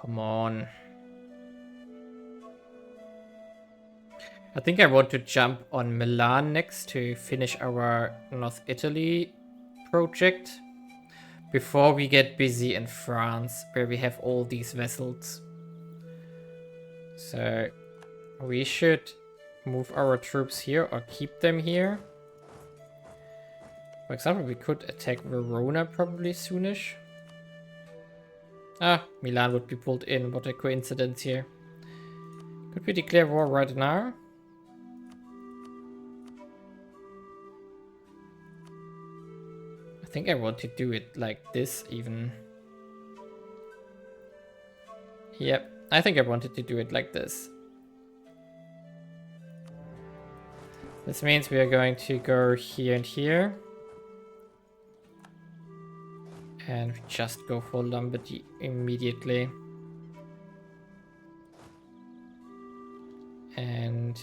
Come on. I think I want to jump on Milan next to finish our North Italy project before we get busy in France, where we have all these vessels. So we should move our troops here or keep them here. For example, we could attack Verona probably soonish. Ah, Milan would be pulled in. What a coincidence here. Could we declare war right now? I think I want to do it like this even. Yep, I think I wanted to do it like this. This means we are going to go here and here. And just go for Lombardy immediately. And...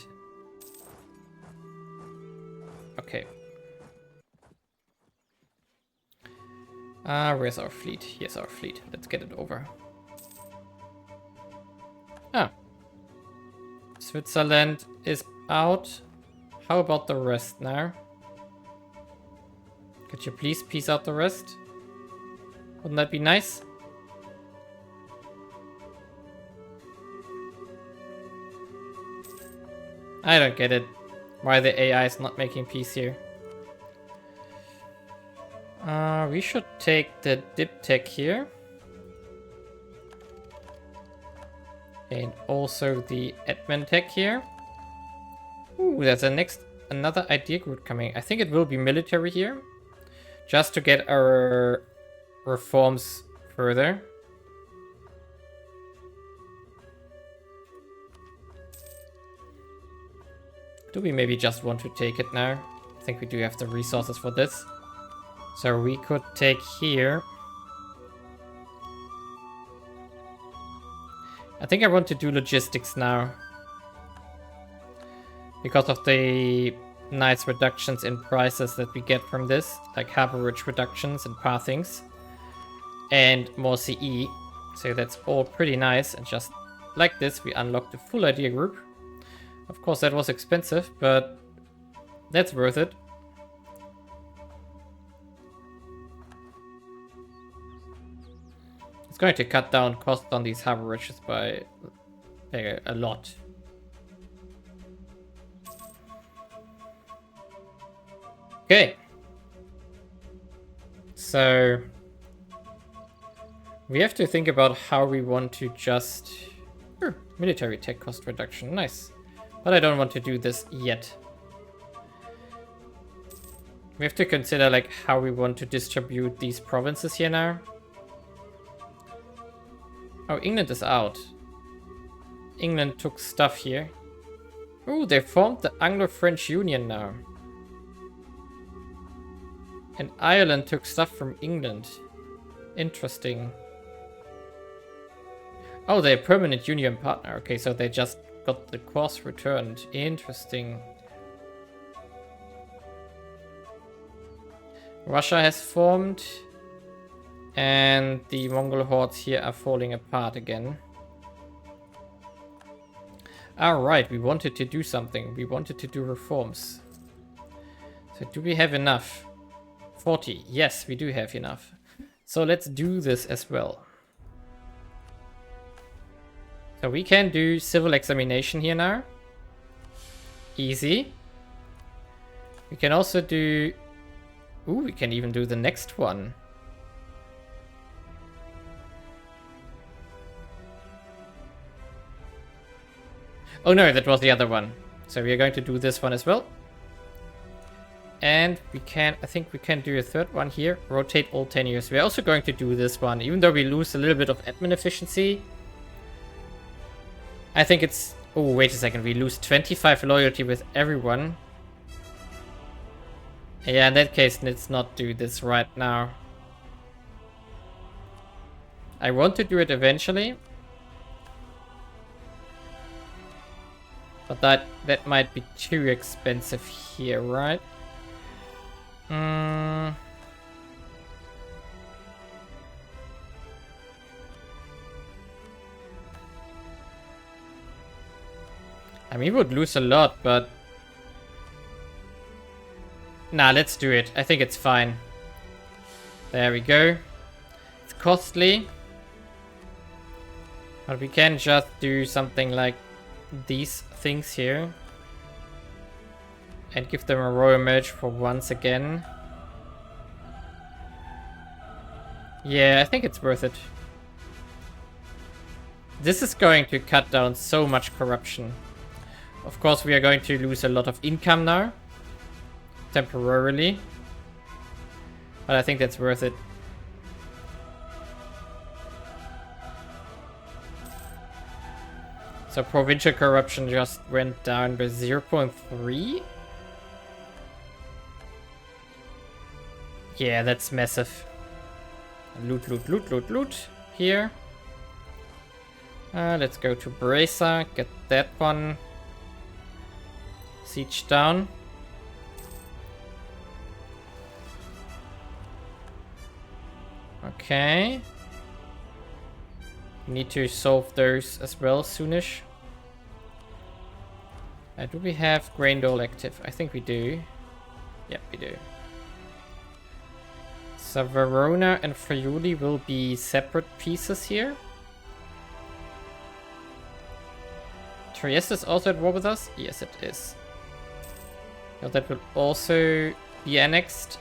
okay. Where's our fleet? Here's our fleet. Let's get it over. Ah. Switzerland is out. How about the rest now? Could you please peace out the rest? Wouldn't that be nice? I don't get it. why the AI is not making peace here. We should take the diptech here. And also the admin tech here. Ooh, there's another idea group coming. I think it will be military here. Just to get our reforms further. Do we maybe just want to take it now? I think we do have the resources for this. So we could take here. I think I want to do logistics now. Because of the nice reductions in prices that we get from this. Like average reductions and pathings. And more CE. So that's all pretty nice. And just like this, we unlock the full idea group. Of course, that was expensive, but that's worth it. It's going to cut down costs on these harbor riches by a lot. Okay. So we have to think about how we want to just... military tech cost reduction, nice. But I don't want to do this yet. We have to consider like how we want to distribute these provinces here now. Oh, England is out. England took stuff here. Oh, they formed the Anglo-French Union now. And Ireland took stuff from England. Interesting. Oh, they're a permanent union partner. Okay, so they just got the course returned. Interesting. Russia has formed. And the Mongol hordes here are falling apart again. Alright, we wanted to do something. We wanted to do reforms. So do we have enough? 40. Yes, we do have enough. So let's do this as well. So we can do civil examination here now. Easy. We can also do... Ooh, we can even do the next one. Oh no, that was the other one. So we are going to do this one as well. And we can, I think we can do a third one here. Rotate all tenures. We're also going to do this one, even though we lose a little bit of admin efficiency. I think it's... Oh, wait a second. We lose 25 loyalty with everyone. Yeah, in that case, let's not do this right now. I want to do it eventually. But that might be too expensive here, right? I mean, we would lose a lot, but... Nah, let's do it. I think it's fine. There we go. It's costly. But we can just do something like these things here. And give them a royal merge for once again. Yeah, I think it's worth it. This is going to cut down so much corruption. Of course, we are going to lose a lot of income now. Temporarily. But I think that's worth it. So provincial corruption just went down by 0.3. Yeah, that's massive. Loot, loot, loot, loot, loot. Here. Let's go to Bracer. Get that one. Siege down. Okay. Need to solve those as well soonish. Do we have Grain Dole active? I think we do. Yep, we do. So Verona and Friuli will be separate pieces here. Trieste is also at war with us? Yes, it is. Now that will also be annexed.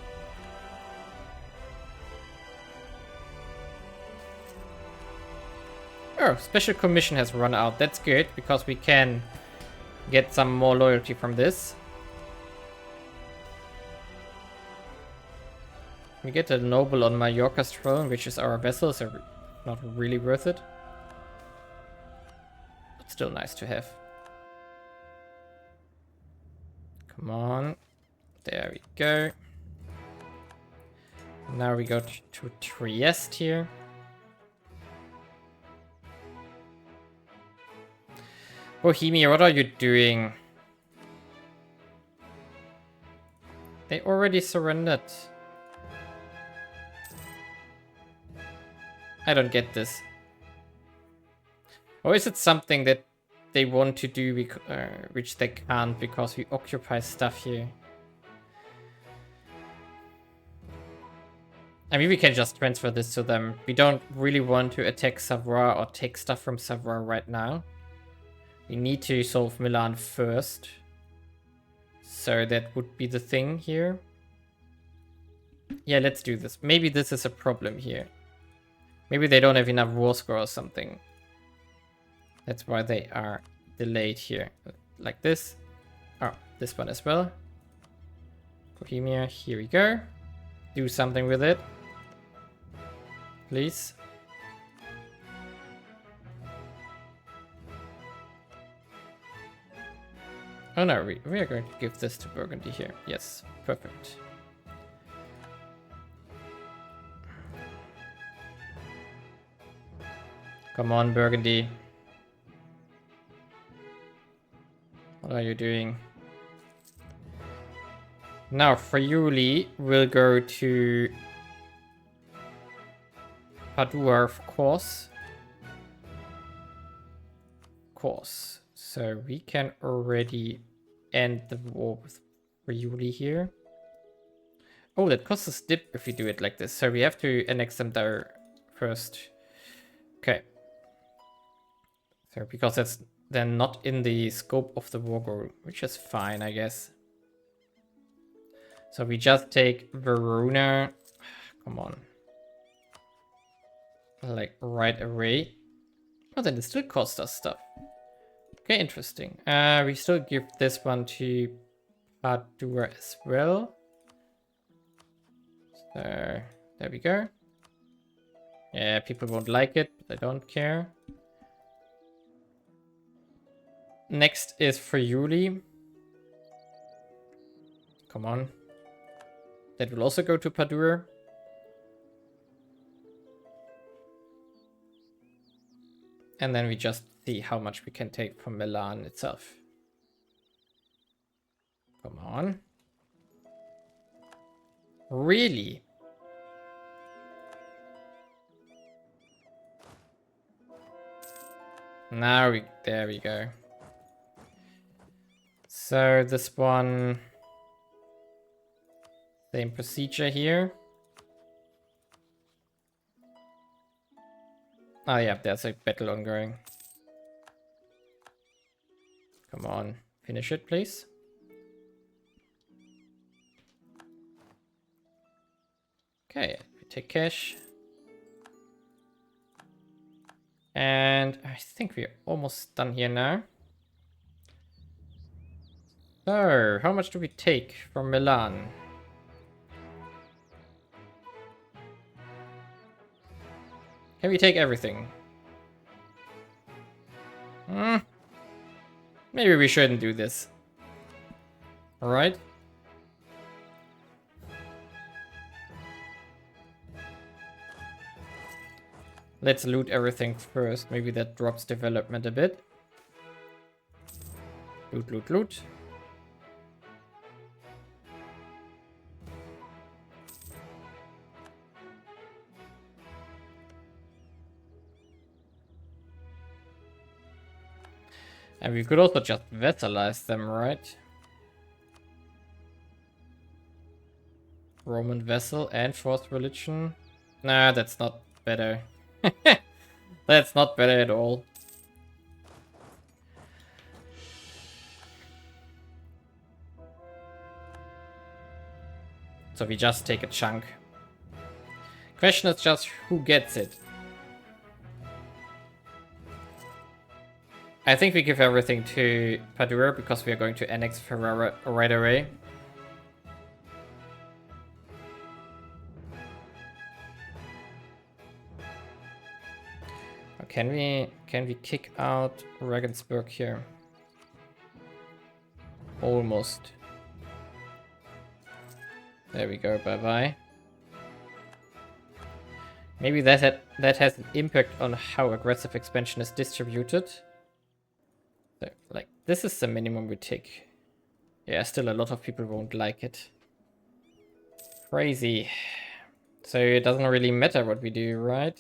Oh, Special Commission has run out. That's good, because we can get some more loyalty from this. We get a noble on Mallorca's throne, which is our vassal, so not really worth it. But still nice to have. Come on. There we go. Now we go to Trieste here. Bohemia, what are you doing? They already surrendered. I don't get this. Or is it something that they want to do which they can't because we occupy stuff here? I mean, we can just transfer this to them. We don't really want to attack Savoy or take stuff from Savoy right now. We need to solve Milan first. So that would be the thing here. Yeah, let's do this. Maybe this is a problem here. Maybe they don't have enough war score or something. That's why they are delayed here. Like this. Oh, this one as well. Bohemia, here we go. Do something with it. Please. Oh no, we are going to give this to Burgundy here. Yes, perfect. Come on, Burgundy. What are you doing? Now, Friuli will go to Padua, of course. So we can already end the war with Friuli here. Oh, that costs us dip if we do it like this. So we have to annex them there first. Okay. So because that's then not in the scope of the war goal, which is fine, I guess. So we just take Verona. Come on. Like right away. Oh, then it still costs us stuff. Okay, interesting. We still give this one to Padua as well. So there we go. Yeah, people won't like it, but I don't care. Next is Friuli. Come on. That will also go to Padua. And then we just see how much we can take from Milan itself. Come on. Really? There we go. So this one, same procedure here. Oh yeah, there's a battle ongoing. Come on, finish it, please. Okay, we take cash. And I think we're almost done here now. So, how much do we take from Milan? Can we take everything? Maybe we shouldn't do this. Alright. Let's loot everything first. Maybe that drops development a bit. Loot, loot, loot. And we could also just vassalize them, right? Roman vassal and fourth religion. Nah, that's not better. That's not better at all. So we just take a chunk. Question is just who gets it. I think we give everything to Padua because we are going to annex Ferrara right away. Can we kick out Regensburg here? Almost. There we go, bye-bye. Maybe that has an impact on how aggressive expansion is distributed. So, like, this is the minimum we take. Yeah, still a lot of people won't like it. Crazy. So it doesn't really matter what we do, right?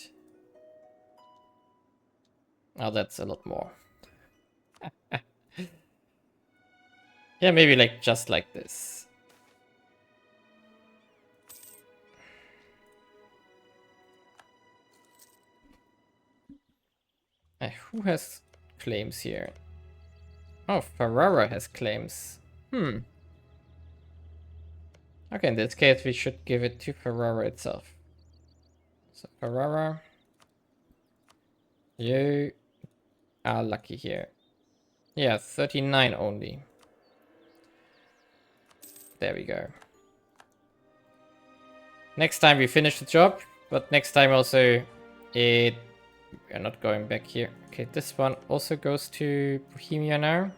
Oh, that's a lot more. Yeah, maybe like just like this. Who has claims here? Oh, Ferrara has claims. Okay, in this case, we should give it to Ferrara itself. So, Ferrara, you are lucky here. Yeah, 39 only. There we go. Next time we finish the job, but next time also we're not going back here. Okay, this one also goes to Bohemia now.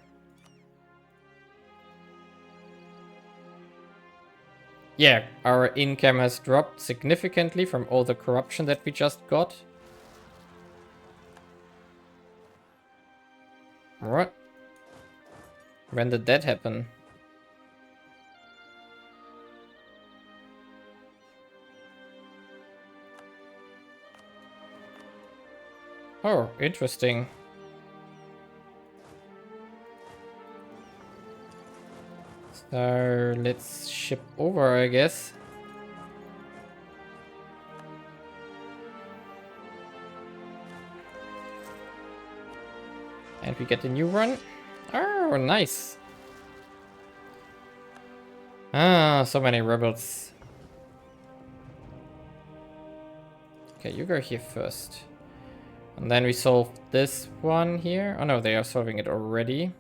Yeah, our income has dropped significantly from all the corruption that we just got. What? When did that happen? Oh, interesting. So let's ship over, I guess. And we get a new one. Oh, nice. Ah, so many rebels. Okay, you go here first. And then we solve this one here. Oh no, they are solving it already.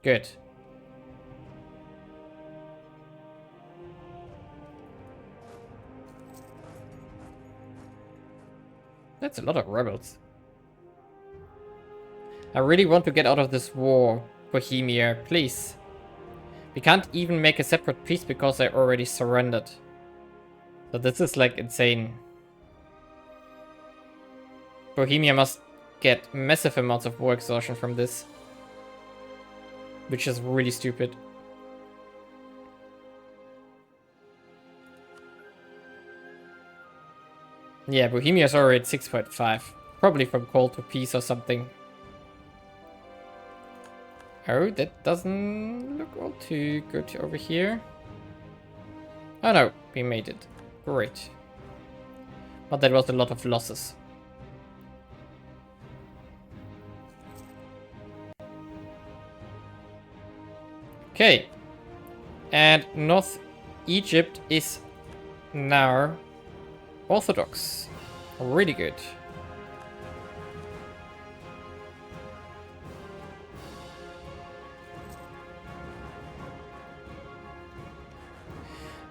Good. That's a lot of rebels. I really want to get out of this war, Bohemia, please. We can't even make a separate peace because I already surrendered. So this is like insane. Bohemia must get massive amounts of war exhaustion from this. Which is really stupid. Yeah, Bohemia's already at 6.5. Probably from call to peace or something. Oh, that doesn't look all too good over here. Oh no, we made it. Great. But that was a lot of losses. Okay. And North Egypt is now Orthodox. Really good.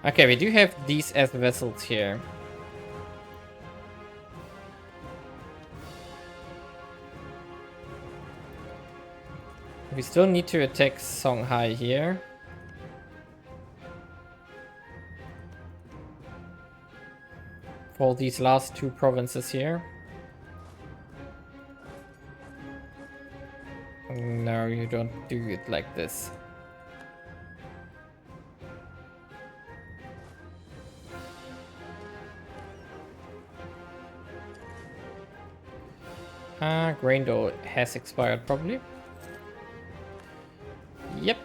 Okay, we do have these as vassals here. We still need to attack Songhai here. For these last two provinces here. No, you don't do it like this. Grain dough has expired probably. Yep.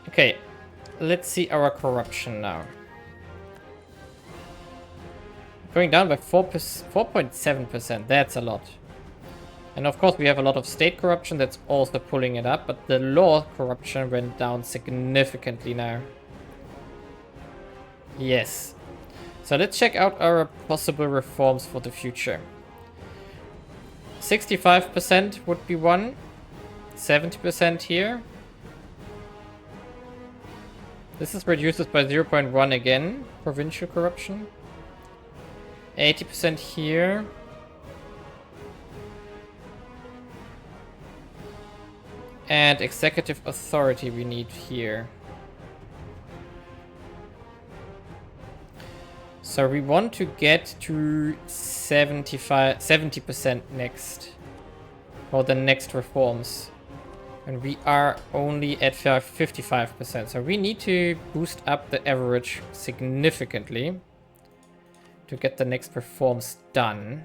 Okay, let's see our corruption now. Going down by 4.7%, that's a lot. And of course we have a lot of state corruption that's also pulling it up, but the law corruption went down significantly now. Yes. So let's check out our possible reforms for the future. 65% would be one. 70% here. This is reduces by 0.1 again. Provincial corruption. 80% here. And executive authority we need here. So we want to get to 70% next. For the next reforms. And we are only at 55%. So we need to boost up the average significantly to get the next reforms done.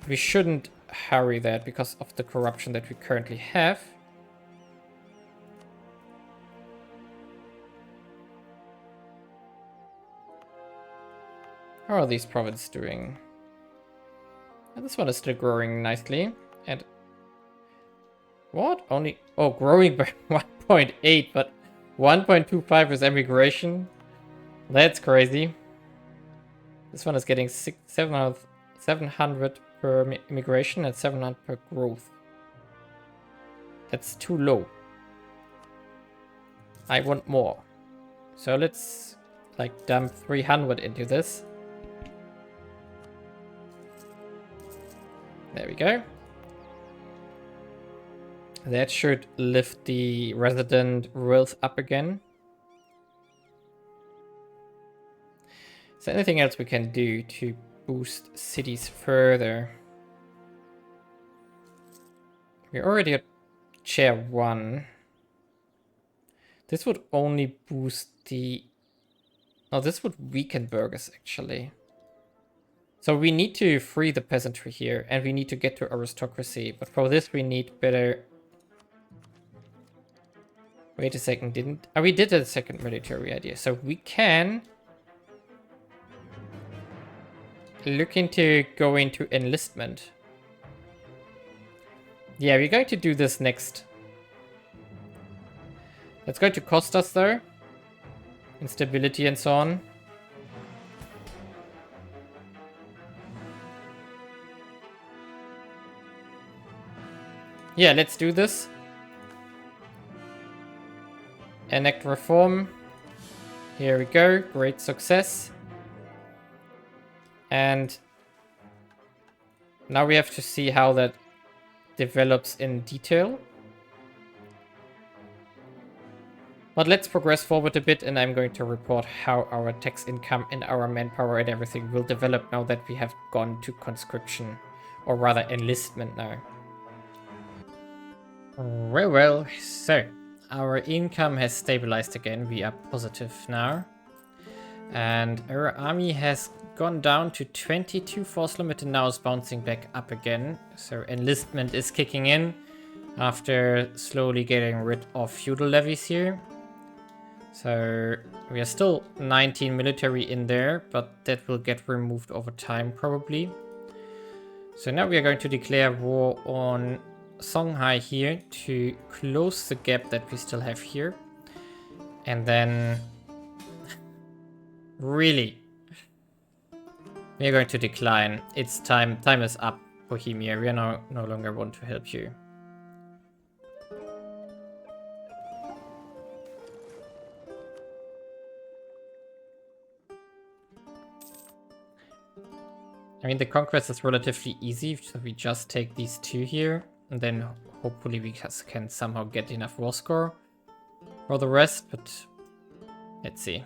We shouldn't hurry that because of the corruption that we currently have. How are these provinces doing? And this one is still growing nicely. And what? Only, oh, growing by 1.8, but 1.25 is emigration. That's crazy. This one is getting 700 per immigration and 700 per growth. That's too low. I want more. So let's like dump 300 into this. There we go. That should lift the resident wealth up again. Is there anything else we can do to boost cities further? We're already at chair 1. This would only boost the... Oh, this would weaken burghers actually. So we need to free the peasantry here, and we need to get to aristocracy. But for this we need better... Wait a second, didn't... Oh, we did a second military idea. So we can... look into going to enlistment. Yeah, we're going to do this next. That's going to cost us though. Instability and so on. Yeah, let's do this. Enact reform. Here we go. Great success. And now we have to see how that develops in detail. But let's progress forward a bit, and I'm going to report how our tax income and our manpower and everything will develop now that we have gone to conscription, or rather enlistment now. Well, so our income has stabilized again. We are positive now. And our army has gone down to 22 force limit and now is bouncing back up again. So enlistment is kicking in after slowly getting rid of feudal levies here. So we are still 19 military in there, but that will get removed over time probably. So now we are going to declare war on Songhai here to close the gap that we still have here. And then really we are going to decline. It's time. Time is up, Bohemia. We are no longer want to help you. I mean, the conquest is relatively easy, so we just take these two here, and then hopefully we can somehow get enough war score for the rest, but let's see.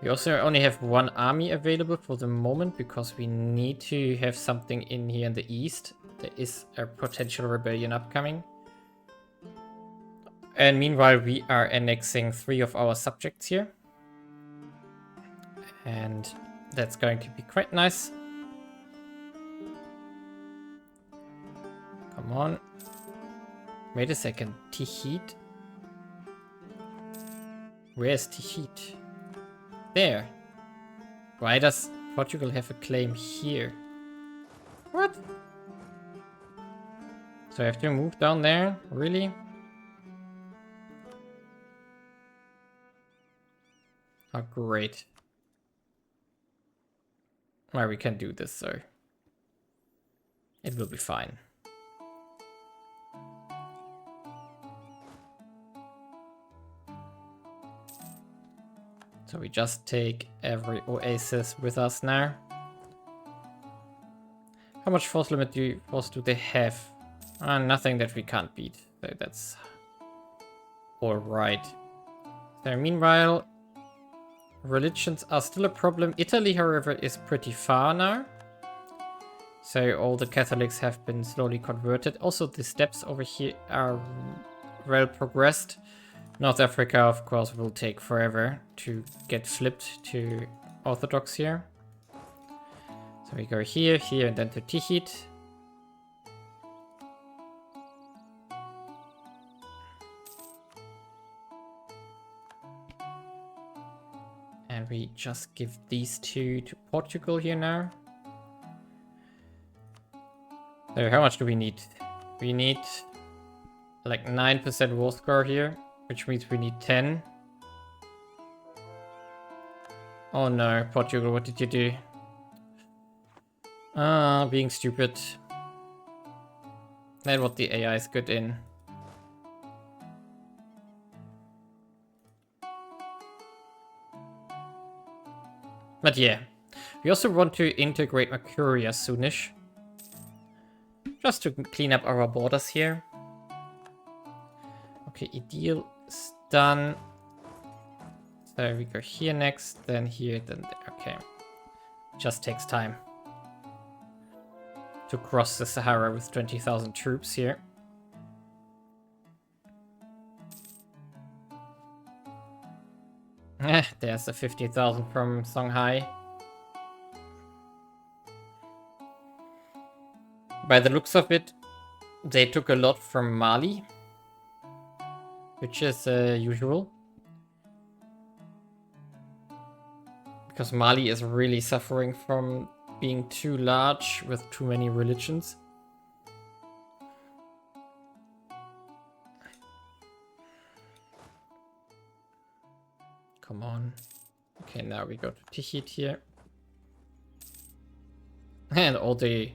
We also only have one army available for the moment because we need to have something in here in the east. There is a potential rebellion upcoming. And meanwhile, we are annexing 3 of our subjects here. And that's going to be quite nice. Come on. Wait a second. Tihit? Where's Tihit? There. Why does Portugal have a claim here? What? So I have to move down there? Really? Oh, great. Well, we can do this, so it will be fine. So we just take every oasis with us now. How much force limit do they have? Nothing that we can't beat. So that's alright. So meanwhile, religions are still a problem. Italy, however, is pretty far now. So all the Catholics have been slowly converted. Also, the steps over here are well progressed. North Africa, of course, will take forever to get flipped to Orthodox here. So we go here, here, and then to Tihit. And we just give these two to Portugal here now. So how much do we need? We need like 9% war score here, which means we need 10. Oh no, Portugal, what did you do? Being stupid. That's what the AI is good in. But yeah, we also want to integrate Mercuria soonish. Just to clean up our borders here. Okay, ideal is done. So we go here next, then here, then there. Okay. Just takes time to cross the Sahara with 20,000 troops here. There's the 50,000 from Songhai. By the looks of it, they took a lot from Mali, which is usual. Because Mali is really suffering from being too large with too many religions. Come on. Okay, now we go to Tihit here. And all the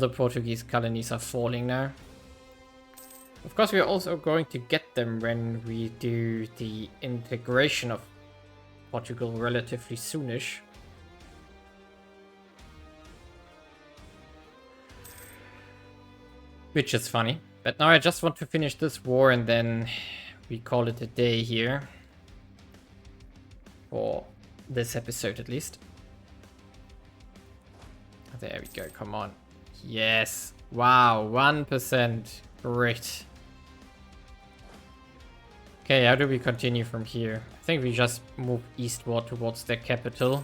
Portuguese colonies are falling now. Of course, we are also going to get them when we do the integration of Portugal relatively soonish. Which is funny. But now I just want to finish this war and then we call it a day here. For this episode at least. There we go, come on. Yes! Wow, 1%. Great. Okay, how do we continue from here? I think we just move eastward towards the capital.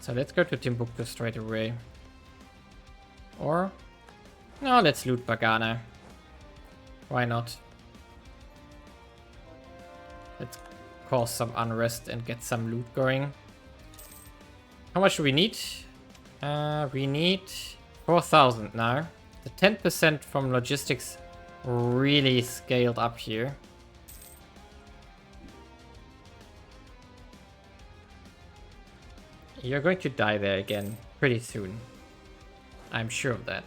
So let's go to Timbuktu straight away. Or... no, let's loot Bagana. Why not? Let's cause some unrest and get some loot going. How much do we need? We need 4,000 now. The 10% from logistics really scaled up here. You're going to die there again pretty soon. I'm sure of that.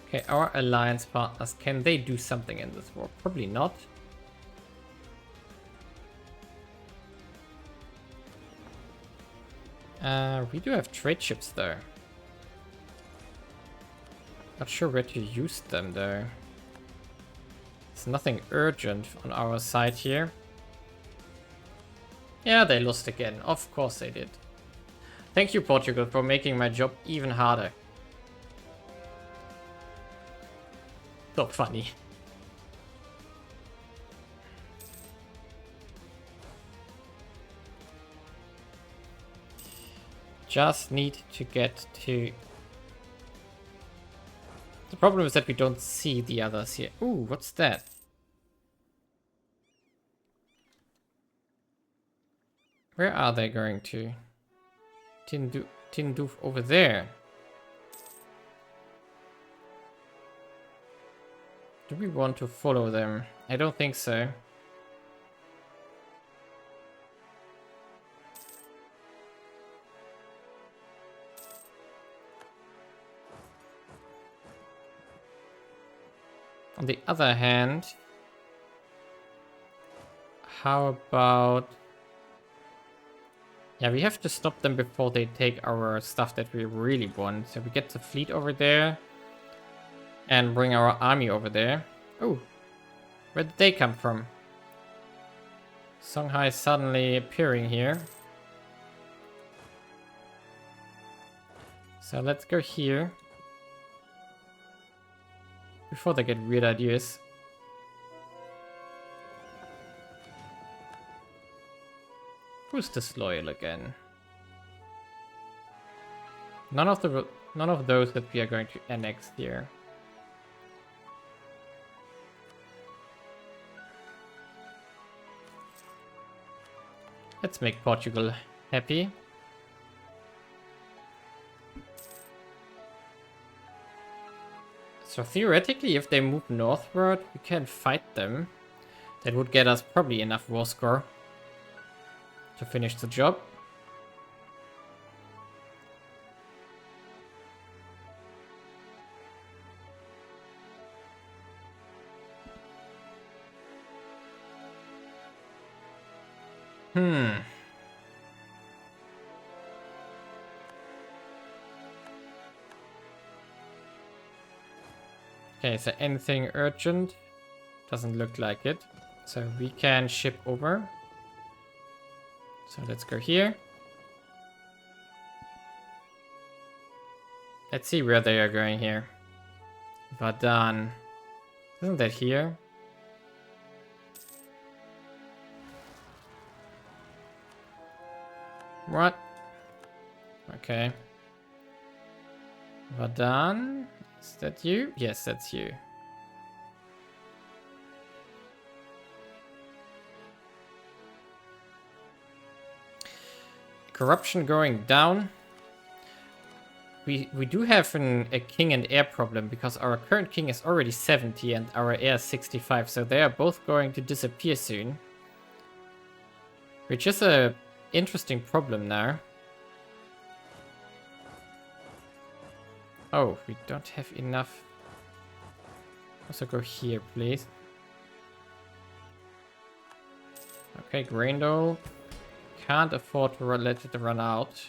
Okay, our alliance partners, can they do something in this war? Probably not. We do have trade ships though. Not sure where to use them though. There's nothing urgent on our side here. Yeah, they lost again. Of course they did. Thank you, Portugal, for making my job even harder. So funny. Just need to get to problem is that we don't see the others here. Ooh, what's that? Where are they going to? Tinduf over there. Do we want to follow them? I don't think so. On the other hand, how about... Yeah, we have to stop them before they take our stuff that we really want. So we get the fleet over there and bring our army over there. Oh, where did they come from? Songhai suddenly appearing here. So let's go here. Before they get weird ideas. Who's disloyal again? None of those that we are going to annex here. Let's make Portugal happy. So theoretically, if they move northward, we can fight them. That would get us probably enough war score to finish the job. Okay, so anything urgent? Doesn't look like it. So we can ship over. So let's go here. Let's see where they are going here. Vadan. Isn't that here? What? Okay. Vadan. Is that you? Yes, that's you. Corruption going down. We do have a king and heir problem because our current king is already 70 and our heir is 65, so they are both going to disappear soon. Which is a interesting problem now. Oh, we don't have enough. Also go here, please. Okay, grain dole. Can't afford to let it run out.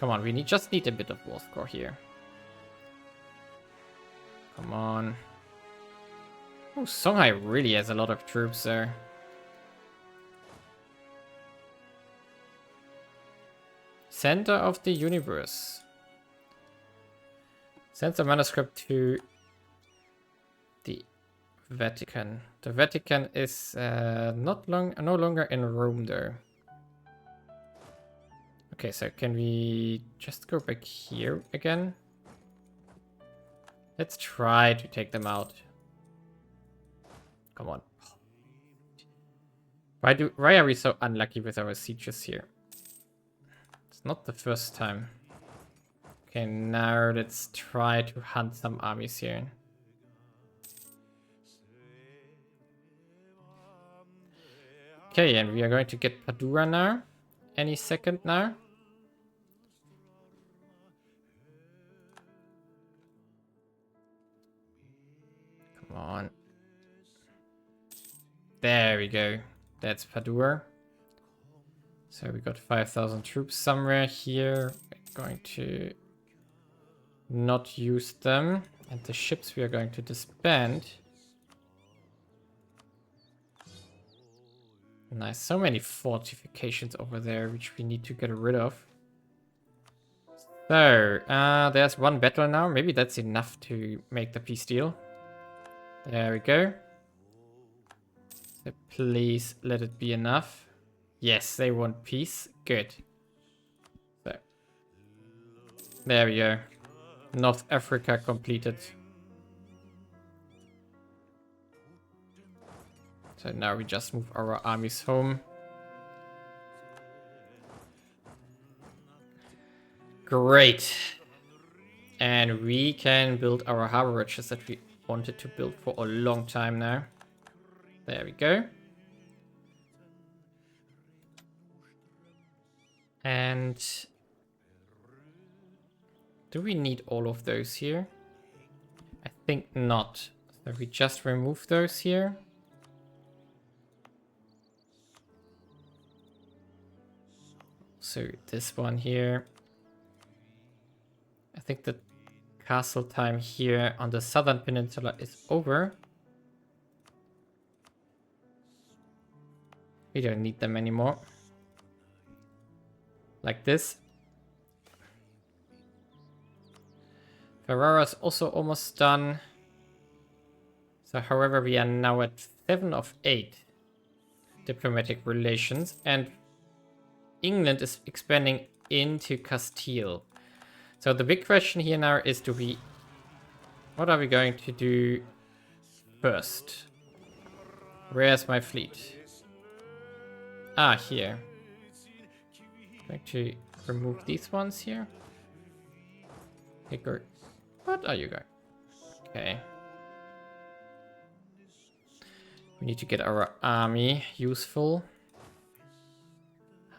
Come on, we just need a bit of war score here. Come on. Oh, Songhai really has a lot of troops there. Center of the universe. Send the manuscript to the Vatican. The Vatican is no longer in Rome though. Okay, so can we just go back here again? Let's try to take them out. Come on. Why are we so unlucky with our sieges here? It's not the first time. Okay, now let's try to hunt some armies here. Okay, and we are going to get Padua now. Any second now. Come on. There we go. That's Padua. So we got 5,000 troops somewhere here. We're going to not use them. And the ships we are going to disband. Nice. So many fortifications over there, which we need to get rid of. So, there's one battle now. Maybe that's enough to make the peace deal. There we go. So please let it be enough. Yes, they want peace. Good. So, there we go. North Africa completed. So now we just move our armies home. Great. And we can build our harbor bridges that we wanted to build for a long time now. There we go. And do we need all of those here? I think not. So we just remove those here. So this one here. I think the castle time here on the southern peninsula is over. We don't need them anymore. Like this. Ferrara's also almost done. So however, we are now at 7 of 8 diplomatic relations, and England is expanding into Castile. So the big question here now is, what are we going to do first? Where's my fleet? Ah, here. Going to remove these ones here. Okay, go. What are you going? Okay. We need to get our army useful.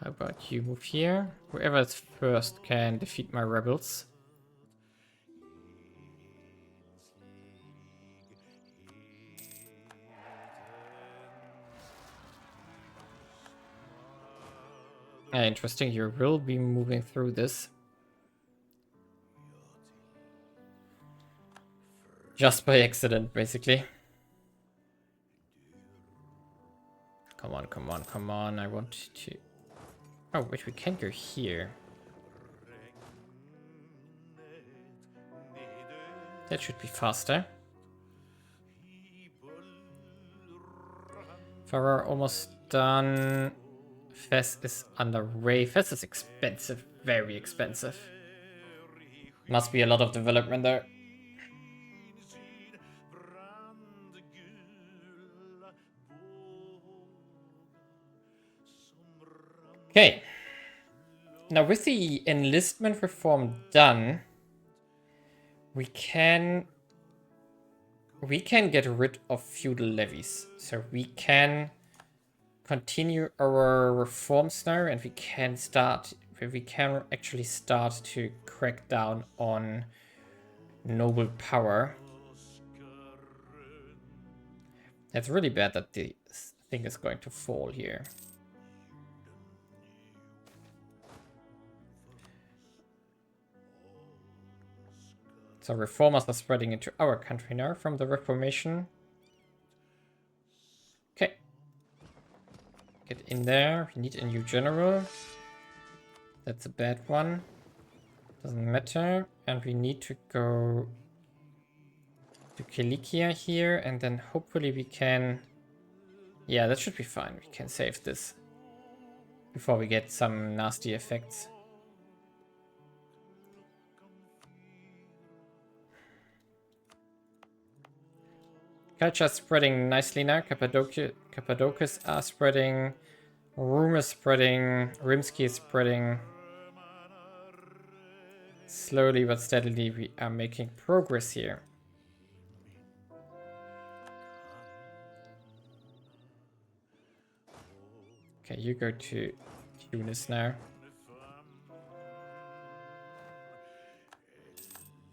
How about you move here? Whoever is first can defeat my rebels. Interesting, you will be moving through this. Just by accident, basically. Come on, come on, come on. I want to... Oh, wait, we can go here. That should be faster. Farrar almost done. Fez is underway. Fez is expensive, very expensive. Must be a lot of development there. Okay. Now with the enlistment reform done, we can get rid of feudal levies. So we can continue our reforms now, and we can actually start to crack down on noble power. It's really bad that the thing is going to fall here. So reformers are spreading into our country now from the Reformation. Okay. Get in there. We need a new general. That's a bad one. Doesn't matter. And we need to go to Kilikia here, and then hopefully we can... Yeah, that should be fine. We can save this before we get some nasty effects. Culture is spreading nicely now. Cappadocians are spreading. Rum is spreading. Rimsky is spreading. Slowly but steadily we are making progress here. Okay, you go to Tunis now.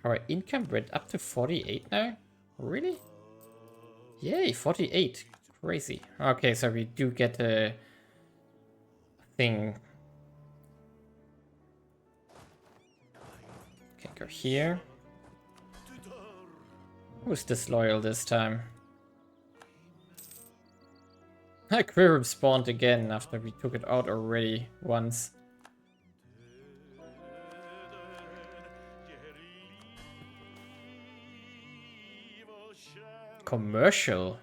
Our income went up to 48 now? Really? Yay, 48. Crazy. Okay, so we do get a thing. Okay, go here. Who's disloyal this time? Quirum spawned again after we took it out already once. Commercial.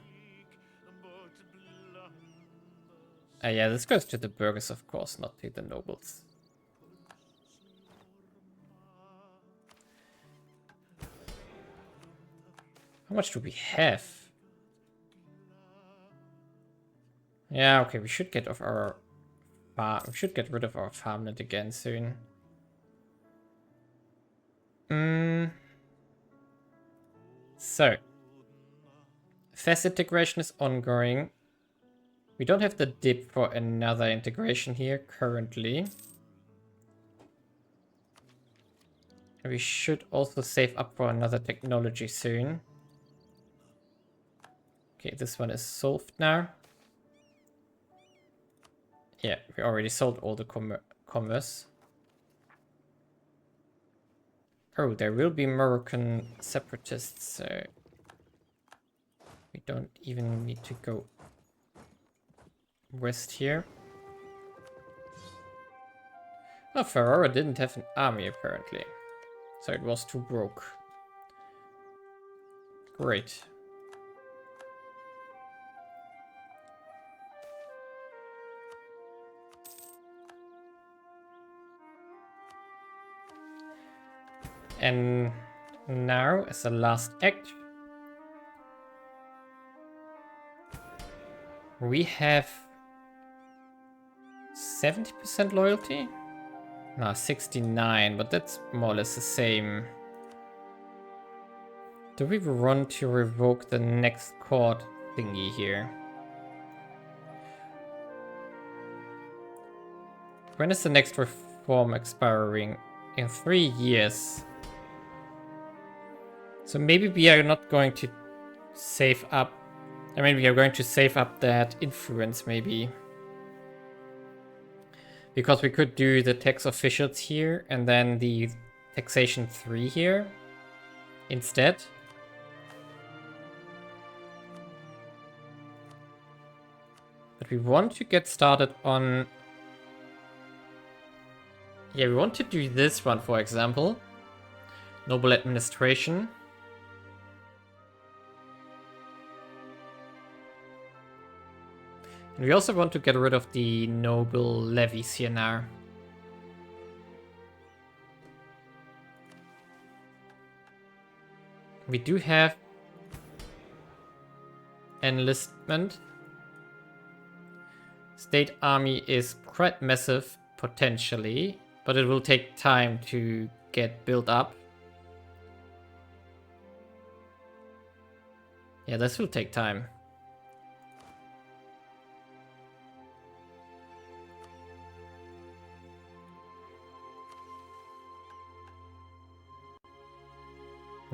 Yeah, this goes to the burghers, of course, not to the nobles. How much do we have? Yeah, okay, we should get off our farm. We should get rid of our farmland again soon. So, fast integration is ongoing. We don't have the dip for another integration here currently. We should also save up for another technology soon. Okay, this one is solved now. Yeah, we already sold all the commerce. Oh, there will be Moroccan separatists, so we don't even need to go west here. Oh, Verona didn't have an army apparently, so it was too broke. Great. And now, as a last act, we have 70% loyalty? No, 69, but that's more or less the same. Do we want to revoke the next court thingy here? When is the next reform expiring? In 3 years. So maybe we are not going to save up. I mean, we are going to save up that influence maybe. Because we could do the tax officials here and then the taxation 3 here instead. But we want to get started on... Yeah, we want to do this one, for example. Noble administration. And we also want to get rid of the noble levies here now. We do have enlistment. State army is quite massive, potentially, but it will take time to get built up. Yeah, this will take time.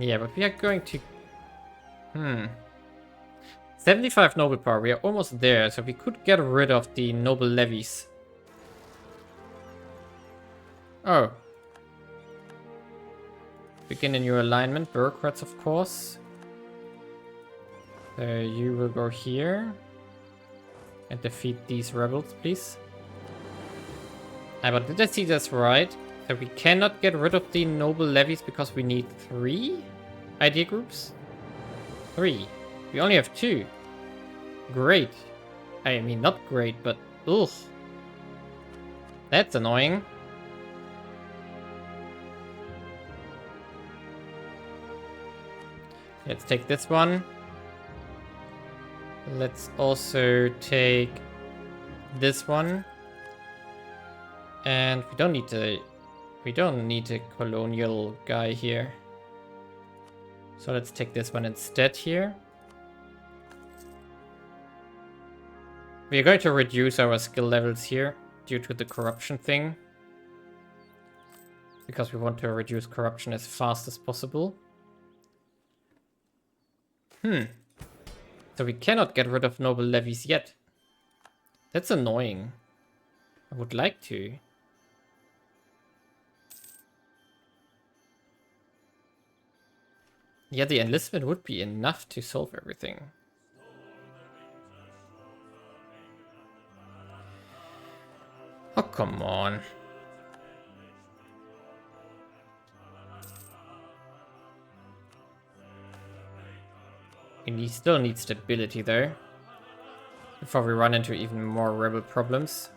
Yeah, but we are going to... 75 noble power, we are almost there, so we could get rid of the noble levies. Oh. Begin a new alignment, bureaucrats of course. So you will go here. And defeat these rebels, please. But did I see this right? So we cannot get rid of the noble levies because we need 3 idea groups? 3. We only have 2. Great. I mean, not great, but ugh. That's annoying. Let's take this one. Let's also take this one. And we don't need a colonial guy here. So let's take this one instead here. We are going to reduce our skill levels here due to the corruption thing. Because we want to reduce corruption as fast as possible. So we cannot get rid of noble levies yet. That's annoying. I would like to. Yeah, the enlistment would be enough to solve everything. Oh, come on. We still need stability though. Before we run into even more rebel problems.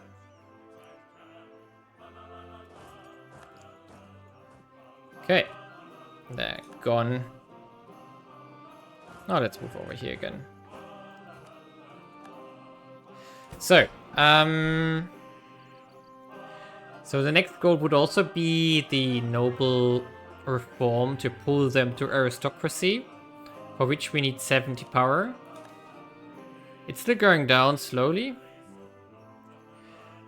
Okay. They're gone. Now let's move over here again. So, so the next goal would also be the noble reform to pull them to aristocracy, for which we need 70 power. It's still going down slowly.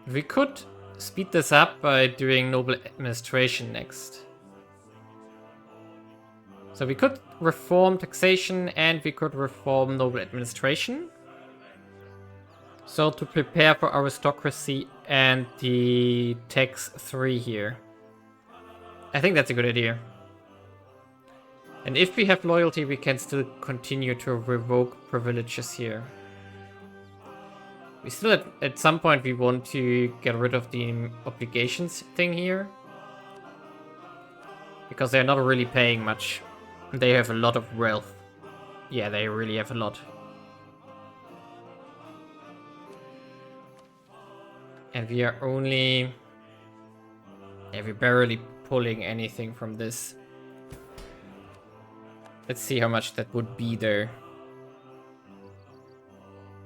We could speed this up by doing noble administration next. So we could reform taxation and we could reform noble administration. So to prepare for aristocracy and the tax 3 here. I think that's a good idea. And if we have loyalty, we can still continue to revoke privileges here. We still, at some point, we want to get rid of the obligations thing here. Because they're not really paying much. They have a lot of wealth. Yeah, they really have a lot. And we are only... yeah, we're barely pulling anything from this. Let's see how much that would be there.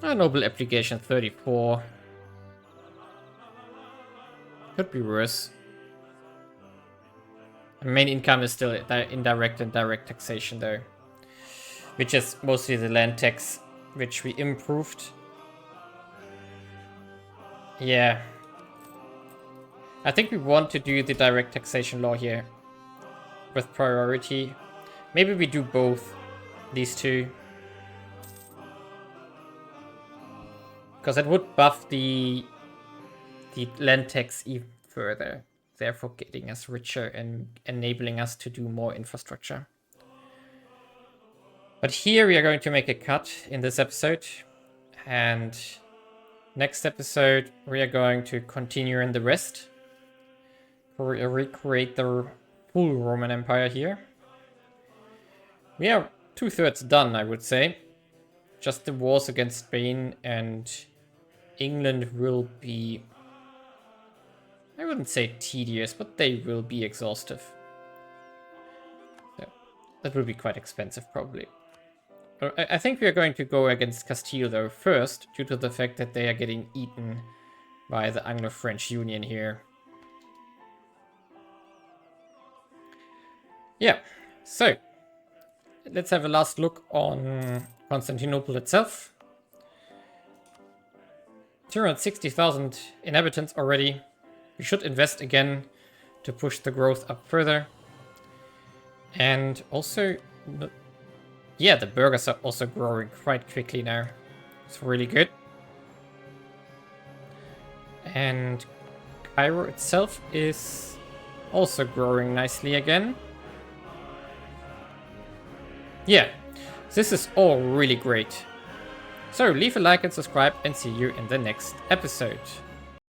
A noble application 34. Could be worse. The main income is still indirect and direct taxation though. Which is mostly the land tax, which we improved. Yeah. I think we want to do the direct taxation law here. With priority. Maybe we do both. These two. Because that would buff the land tax even further. Therefore getting us richer and enabling us to do more infrastructure. But here we are going to make a cut in this episode. And next episode we are going to continue in the rest. Recreate the full Roman Empire here. We are 2/3 done, I would say. Just the wars against Spain and England will be... I wouldn't say tedious, but they will be exhaustive. So, that will be quite expensive, probably. But I think we are going to go against Castile, though, first, due to the fact that they are getting eaten by the Anglo-French Union here. Yeah, so let's have a last look on Constantinople itself. 260,000 inhabitants already. We should invest again to push the growth up further. And also, yeah, the burghers are also growing quite quickly now. It's really good. And Cairo itself is also growing nicely again. Yeah, this is all really great. So leave a like and subscribe and see you in the next episode.